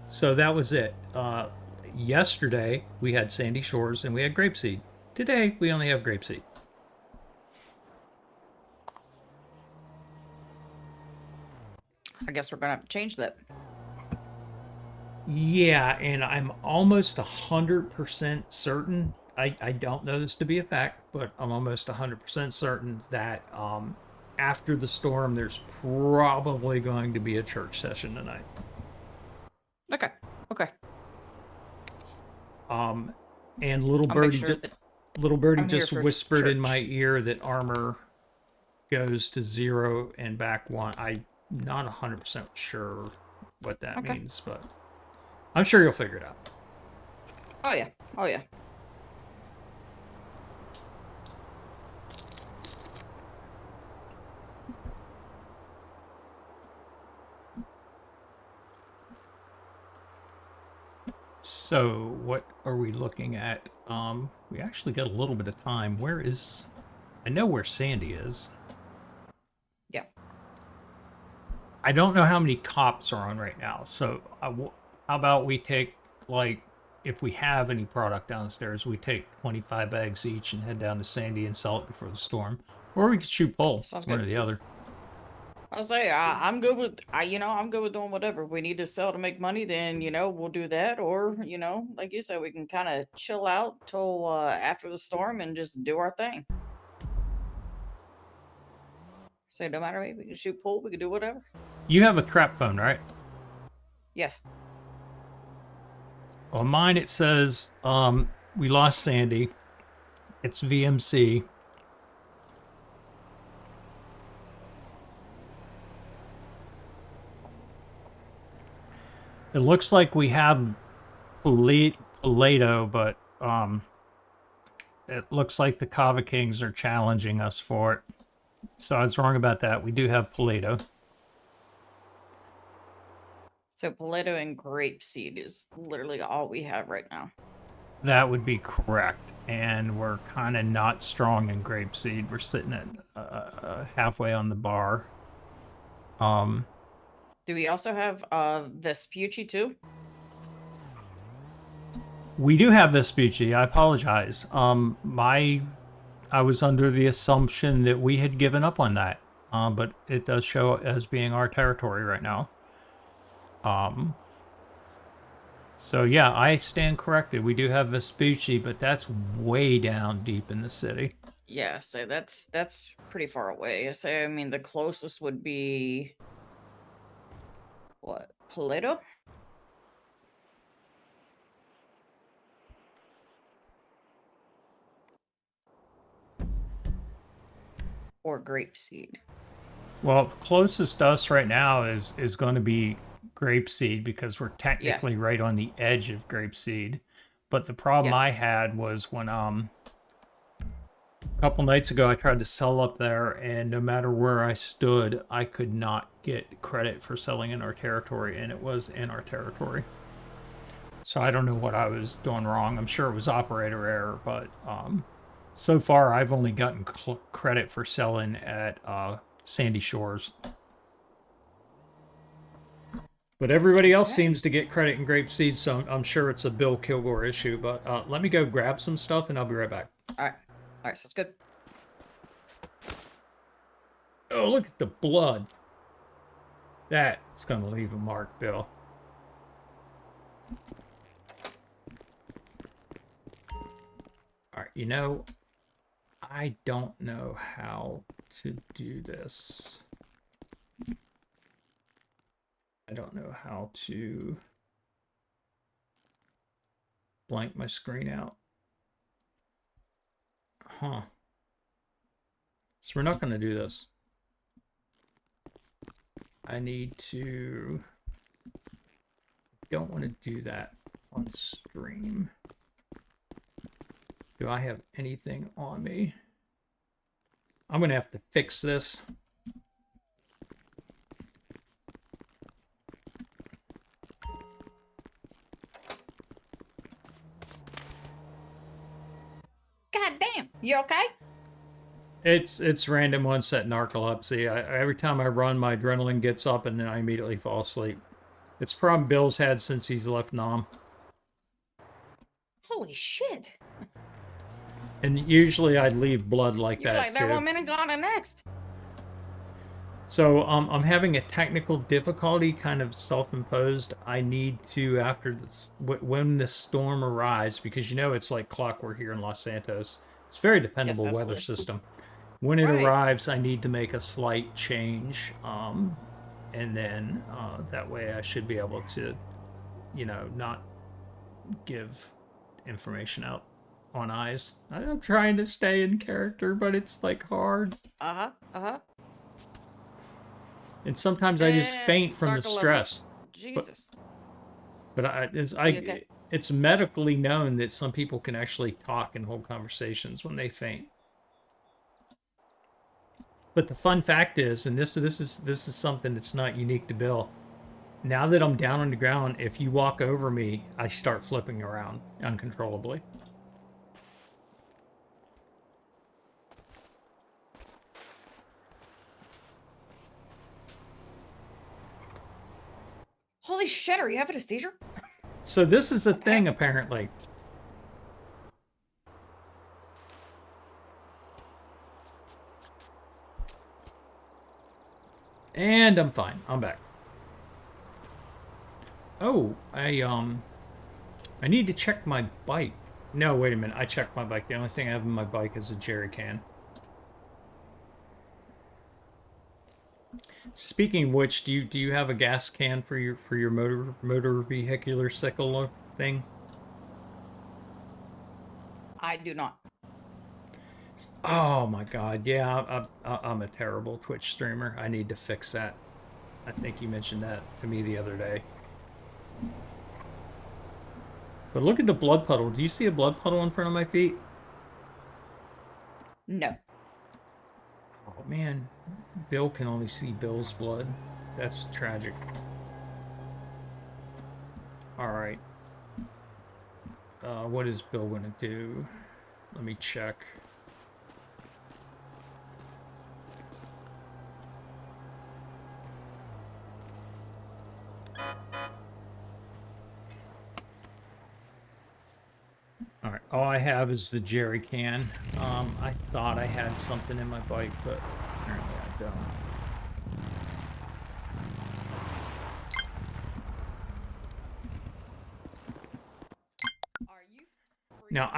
so that was it. Yesterday we had Sandy Shores and we had grapeseed. Today we only have grapeseed. I guess we're gonna have to change that. Yeah, and I'm almost 100% certain. I don't know this to be a fact, but I'm almost 100% certain that after the storm, there's probably going to be a church session tonight. Okay. Okay. And little I'll make birdie, sure that little birdie I'm here just for whispered in my church. ear that armor goes to 0 and back 1. I'm not 100% sure what that Okay. means, but I'm sure you'll figure it out. Oh yeah. Oh yeah. So, what are we looking at? We actually got a little bit of time. Where is... I know where Sandy is. Yeah. I don't know how many cops are on right now, so how about we take, like, if we have any product downstairs, we take 25 bags each and head down to Sandy and sell it before the storm. Or we could shoot pole, Sounds one good. or the other. I'll say I'm good with I'm good with doing whatever. If we need to sell to make money, then we'll do that. Or like you said, we can kind of chill out till after the storm and just do our thing. So no matter what, we can shoot pool, we can do whatever. You have a trap phone, right? Yes. On mine it says, we lost Sandy. It's VMC. It looks like we have Paleto, but it looks like the Kava Kings are challenging us for it. So I was wrong about that. We do have Paleto. So Paleto and grapeseed is literally all we have right now. That would be correct. And we're kind of not strong in grapeseed. We're sitting at halfway on the bar. Do we also have Vespucci too? We do have Vespucci. I apologize. I was under the assumption that we had given up on that. But it does show as being our territory right now. So yeah, I stand corrected. We do have Vespucci, but that's way down deep in the city. Yeah, so that's pretty far away. So I mean, the closest would be what, Paleto? Or grapeseed. Well, closest to us right now is going to be grapeseed because we're technically right on the edge of grapeseed. But the problem I had was when a couple nights ago I tried to sell up there, and no matter where I stood, I could not get credit for selling in our territory, and it was in our territory. So I don't know what I was doing wrong. I'm sure it was operator error, but so far I've only gotten credit for selling at Sandy Shores. But everybody else seems to get credit in grapeseed, so I'm sure it's a Bill Kilgore issue. But let me go grab some stuff, and I'll be right back. All right, sounds good. Oh, look at the blood. That's gonna leave a mark, Bill. All right, I don't know how to do this. I don't know how to blank my screen out. Huh. So we're not going to do this. I don't want to do that on stream. Do I have anything on me? I'm going to have to fix this. God damn, you okay? It's random onset narcolepsy. Every time I run, my adrenaline gets up and then I immediately fall asleep. It's a problem Bill's had since he's left Nam. Holy shit. And usually I'd leave blood like You're that like that too. 1 minute, gone the next. So I'm having a technical difficulty, kind of self-imposed. I need to, after this, when the storm arrives, because it's like clockwork here in Los Santos. It's a very dependable weather system. When it arrives, I need to make a slight change, and then that way I should be able to, not give information out on eyes. I'm trying to stay in character, but it's like hard. And sometimes I just faint from the Dark 11. stress. Jesus. But Okay? it's medically known that some people can actually talk and hold conversations when they faint. But the fun fact is, and this is something that's not unique to Bill. Now that I'm down on the ground, if you walk over me, I start flipping around uncontrollably. Holy shit, are you having a seizure? So this is a thing, apparently. And I'm fine. I'm back. Oh, I need to check my bike. No, wait a minute. I checked my bike. The only thing I have in my bike is a jerry can. Speaking of which, do you have a gas can for your motor vehicular cycle thing? I do not. Oh my god, yeah, I'm a terrible Twitch streamer. I need to fix that. I think you mentioned that to me the other day. But look at the blood puddle. Do you see a blood puddle in front of my feet? No. Oh man, Bill can only see Bill's blood. That's tragic. Alright. What is Bill gonna do? Let me check. Alright, all I have is the jerry can. I thought I had something in my bike, but apparently I don't. Now,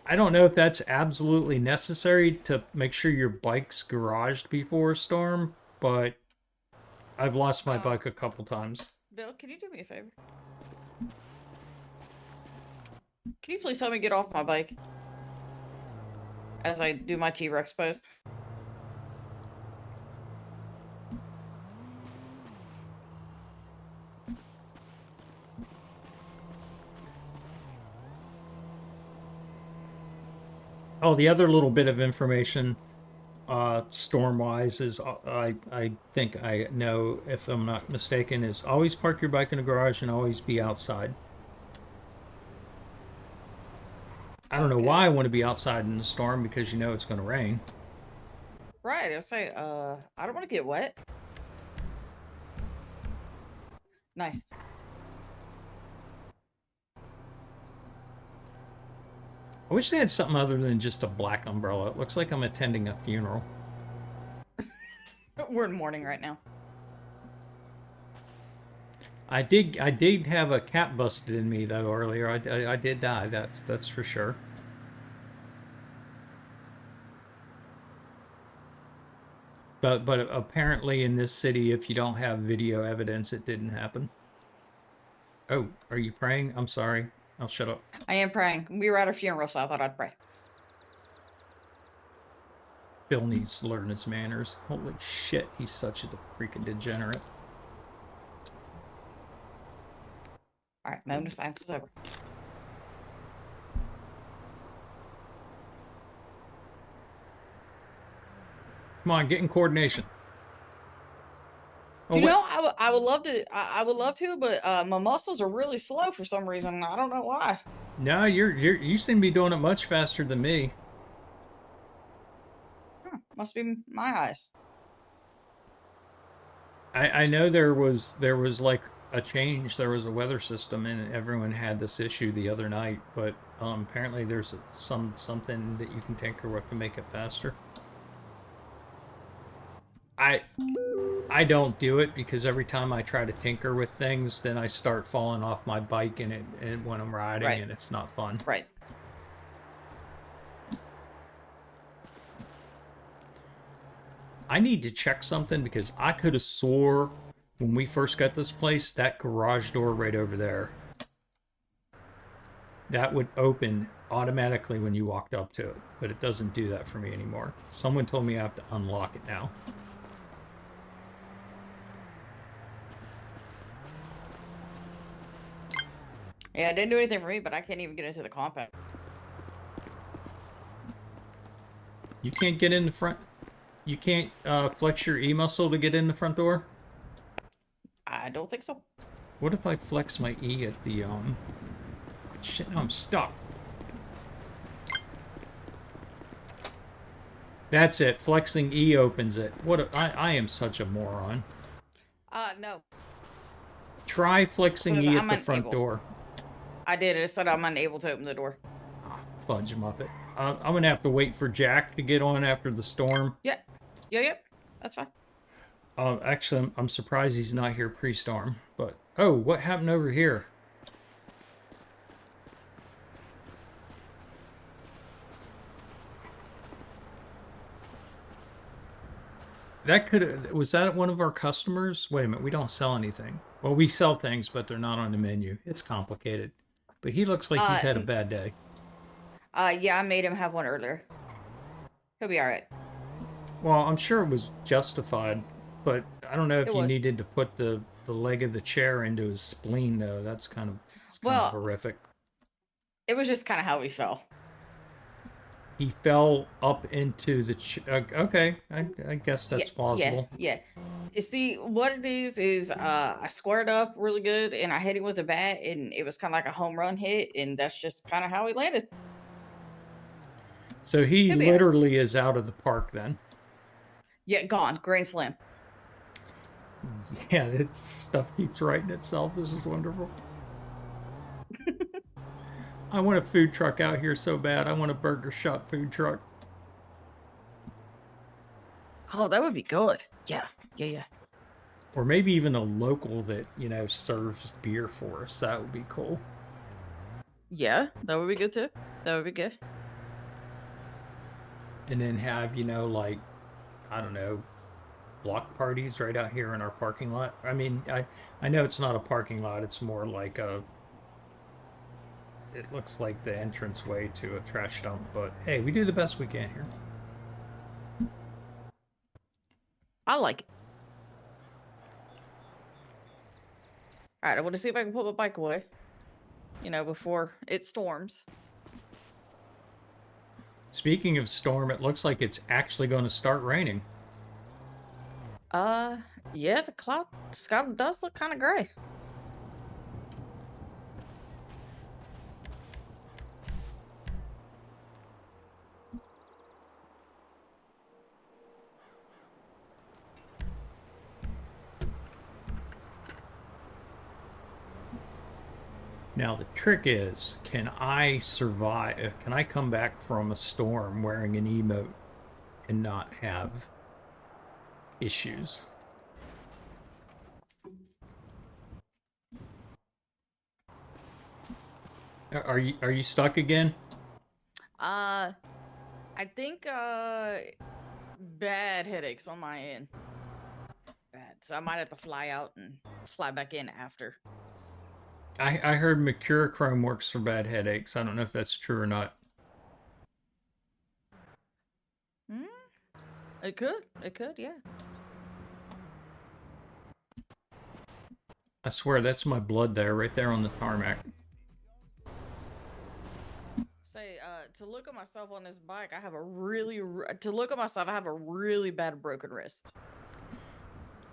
I don't know if that's absolutely necessary to make sure your bike's garaged before a storm, but I've lost my bike a couple times. Bill, can you do me a favor? Can you please help me get off my bike? As I do my T-Rex pose. Oh, the other little bit of information, storm-wise, is I think I know, if I'm not mistaken, is always park your bike in the garage and always be outside. I don't know why I want to be outside in the storm, because you know it's going to rain. Right, I say, I don't want to get wet. Nice. I wish they had something other than just a black umbrella. It looks like I'm attending a funeral. We're in mourning right now. I did have a cap busted in me though earlier. I did die. That's for sure. But apparently in this city, if you don't have video evidence, it didn't happen. Oh, are you praying? I'm sorry. I'll shut up. I am praying. We were at a funeral, so I thought I'd pray. Bill needs to learn his manners. Holy shit, he's such a freaking degenerate. Alright, moment of silence is over. Come on, get in coordination. Oh, You know, I would love to. I would love to, but my muscles are really slow for some reason. I don't know why. No, you seem to be doing it much faster than me. Must be my eyes. I know there was like a change. There was a weather system, and everyone had this issue the other night. But apparently, there's something that you can tinker with to make it faster. I don't do it because every time I try to tinker with things, then I start falling off my bike and when I'm riding, and it's not fun. Right. I need to check something because I could have swore when we first got this place, that garage door right over there, that would open automatically when you walked up to it, but it doesn't do that for me anymore. Someone told me I have to unlock it now. Yeah, it didn't do anything for me, but I can't even get into the compound. You can't get in the front. You can't flex your E muscle to get in the front door? I don't think so. What if I flex my E at the shit, no, I'm stuck. That's it. Flexing E opens it. I am such a moron. No. Try flexing Says E at I'm the front unable. door. I did. It said I'm unable to open the door. Fudge Muppet. I'm gonna have to wait for Jack to get on after the storm. Yeah. Yep. That's fine. Actually, I'm surprised he's not here pre-storm. But oh, what happened over here? That was that one of our customers? Wait a minute, we don't sell anything. Well, we sell things, but they're not on the menu. It's complicated. But he looks like he's had a bad day. Yeah, I made him have one earlier. He'll be alright. Well, I'm sure it was justified, but I don't know if It you was. needed to put the leg of the chair into his spleen, though. That's kind of horrific. It was just kind of how he fell. He fell up into the... okay, I guess that's plausible. Yeah. You see, what it is I squared up really good, and I hit him with a bat, and it was kind of like a home run hit, and that's just kind of how he landed. So he literally is out of the park then. Yeah, gone. Grand slam. Yeah, it's stuff keeps writing itself. This is wonderful. I want a food truck out here so bad. I want a burger shop food truck. Oh, that would be good. Yeah. Or maybe even a local that, serves beer for us. That would be cool. Yeah, that would be good too. That would be good. And then have, like, I don't know, block parties right out here in our parking lot. I mean, I know it's not a parking lot. It's more like it looks like the entranceway to a trash dump. But hey, we do the best we can here. I like it. All right, I want to see if I can put my bike away. Before it storms. Speaking of storm, it looks like it's actually going to start raining. Yeah, the sky does look kind of gray. Now the trick is, can I survive? Can I come back from a storm wearing an emote and not have issues? Are you stuck again? I think bad headaches on my end. Bad. So I might have to fly out and fly back in after. I heard Mercurochrome works for bad headaches. I don't know if that's true or not. It could, yeah. I swear, that's my blood there, right there on the tarmac. Say, to look at myself on this bike, I have a really bad broken wrist.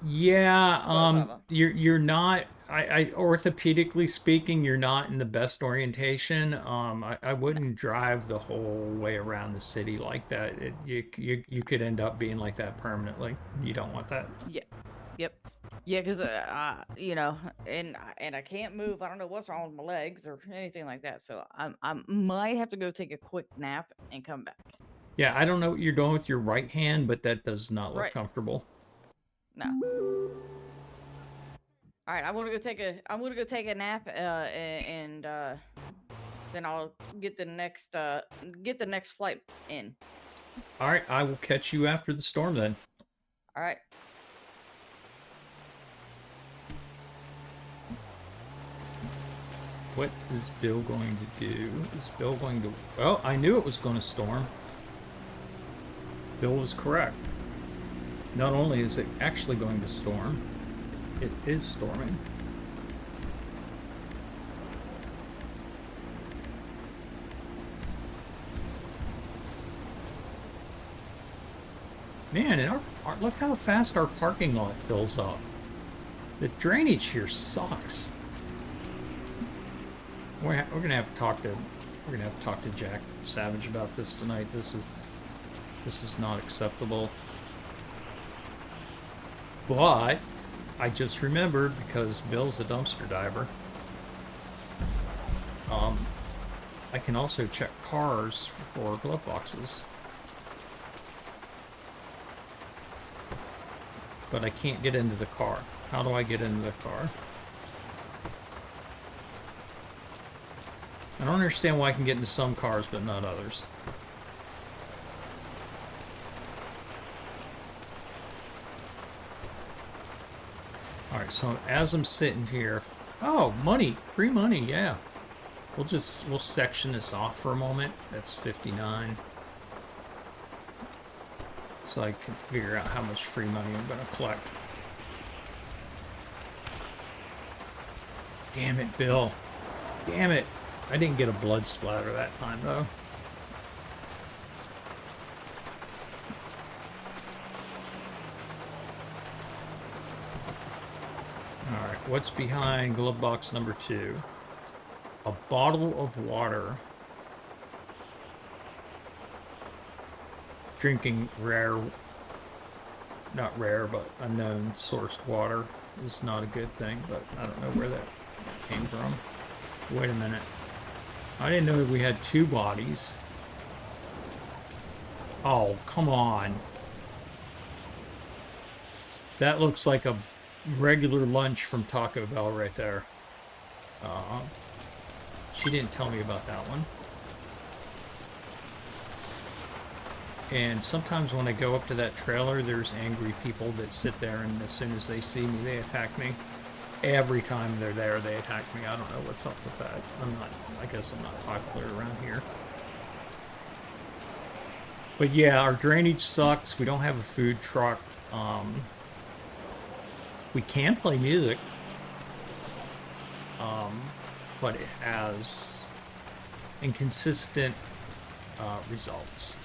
Yeah, you're not. I orthopedically speaking, you're not in the best orientation. I wouldn't drive the whole way around the city like that. You could end up being like that permanently. You don't want that. Yeah. Yep. Yeah, because and I can't move. I don't know what's wrong with my legs or anything like that. So I might have to go take a quick nap and come back. Yeah, I don't know what you're doing with your right hand, but that does not look comfortable. No. All right, I'm gonna go take a nap, and then I'll get the next flight in. All right, I will catch you after the storm then. All right. What is Bill going to do? Is Bill going to... Well, I knew it was going to storm. Bill was correct. Not only is it actually going to storm, it is storming. Man, and look how fast our parking lot fills up. The drainage here sucks. We're gonna have to talk to Jack Savage about this tonight. This is not acceptable. But I just remembered, because Bill's a dumpster diver. I can also check cars for glove boxes. But I can't get into the car. How do I get into the car? I don't understand why I can get into some cars but not others. Alright, so as I'm sitting here... Oh, money! Free money, yeah. We'll section this off for a moment. That's 59. So I can figure out how much free money I'm going to collect. Damn it, Bill. Damn it. I didn't get a blood splatter that time, though. Alright, what's behind glove box number 2? A bottle of water. Drinking rare, not rare, but unknown sourced water is not a good thing, but I don't know where that came from. Wait a minute. I didn't know we had 2 bodies. Oh, come on. That looks like a regular lunch from Taco Bell right there. She didn't tell me about that one. And sometimes when I go up to that trailer, there's angry people that sit there, and as soon as they see me, they attack me. Every time they're there, they attack me. I don't know what's up with that. I guess I'm not popular around here. But yeah, our drainage sucks. We don't have a food truck. We can play music. But it has inconsistent results.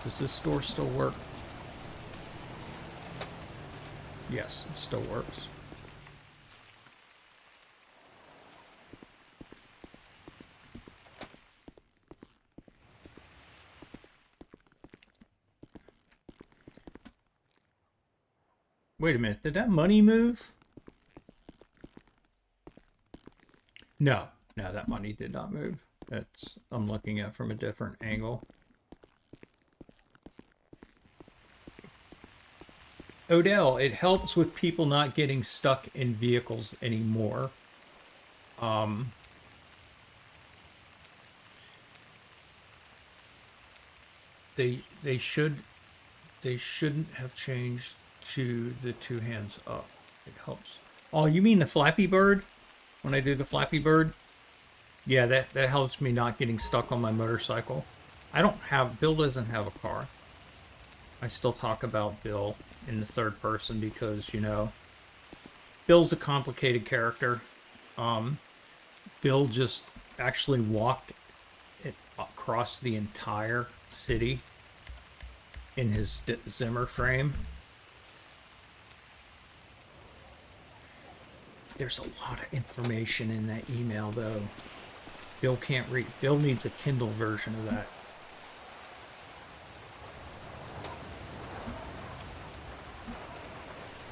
Does this store still work? Yes, it still works. Wait a minute, did that money move? No, that money did not move. I'm looking at it from a different angle. Odell, it helps with people not getting stuck in vehicles anymore. They shouldn't have changed to the 2 hands up. It helps. Oh, you mean the Flappy Bird? When I do the Flappy Bird? Yeah, that helps me not getting stuck on my motorcycle. Bill doesn't have a car. I still talk about Bill in the 3rd person because, you know, Bill's a complicated character. Bill just actually walked across the entire city in his Zimmer frame. There's a lot of information in that email, though. Bill can't read. Bill needs a Kindle version of that.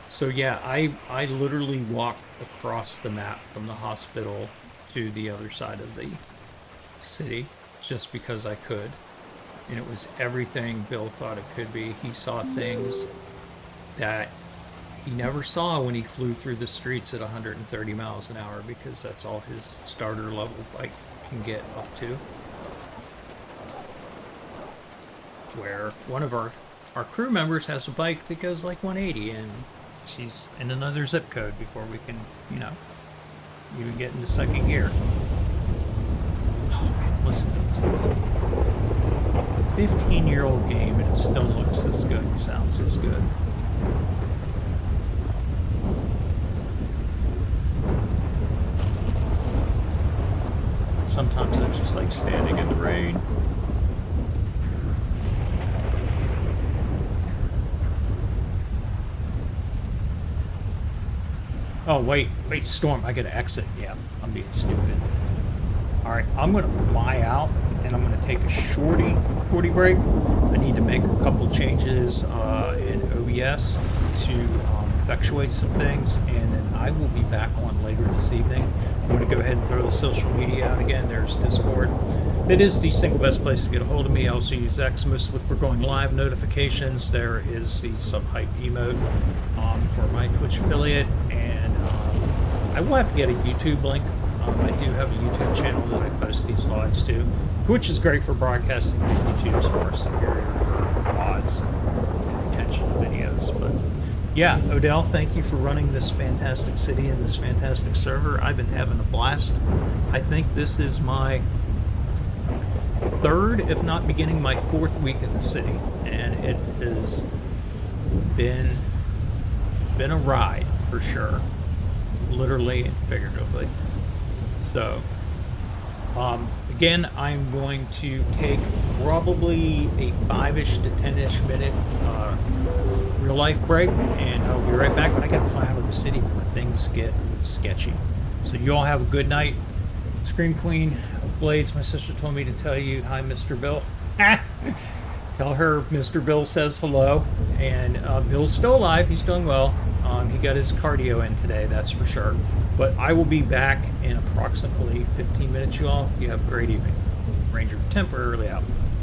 So yeah, I literally walked across the map from the hospital to the other side of the city just because I could. And it was everything Bill thought it could be. He saw things that he never saw when he flew through the streets at 130 miles an hour because that's all his starter level bike can get up to. Where one of our crew members has a bike that goes like 180 and She's in another zip code before we can, you know, even get into second gear. Oh man, listen to this. 15-year-old game and it still looks this good and sounds this good. Sometimes I just like standing in the rain. Oh, wait, Storm, I gotta exit. Yeah, I'm being stupid. Alright, I'm gonna fly out, and I'm gonna take a 40 break. I need to make a couple changes in OBS to effectuate some things, and then I will be back on later this evening. I'm gonna go ahead and throw the social media out again. There's Discord. It is the single best place to get a hold of me. I also use X mostly for going live notifications. There is the sub-hype emote for my Twitch affiliate, and I will have to get a YouTube link. I do have a YouTube channel that I post these VODs to. Twitch is great for broadcasting, but YouTube is far superior for VODs and retention of videos. But yeah, Odell, thank you for running this fantastic city and this fantastic server. I've been having a blast. I think this is my third, if not beginning my fourth week in the city, and it has been a ride for sure, literally and figuratively. So again, I'm going to take probably a 5-ish to 10-ish minute real life break, and I'll be right back. But I gotta fly out of the city before things get sketchy. So you all have a good night. Scream Queen of Blades, my sister told me to tell you hi, Mr. Bill. Tell her Mr. Bill says hello. And Bill's still alive. He's doing well. He got his cardio in today, that's for sure. But I will be back in approximately 15 minutes, you all. You have a great evening. Ranger temporarily out.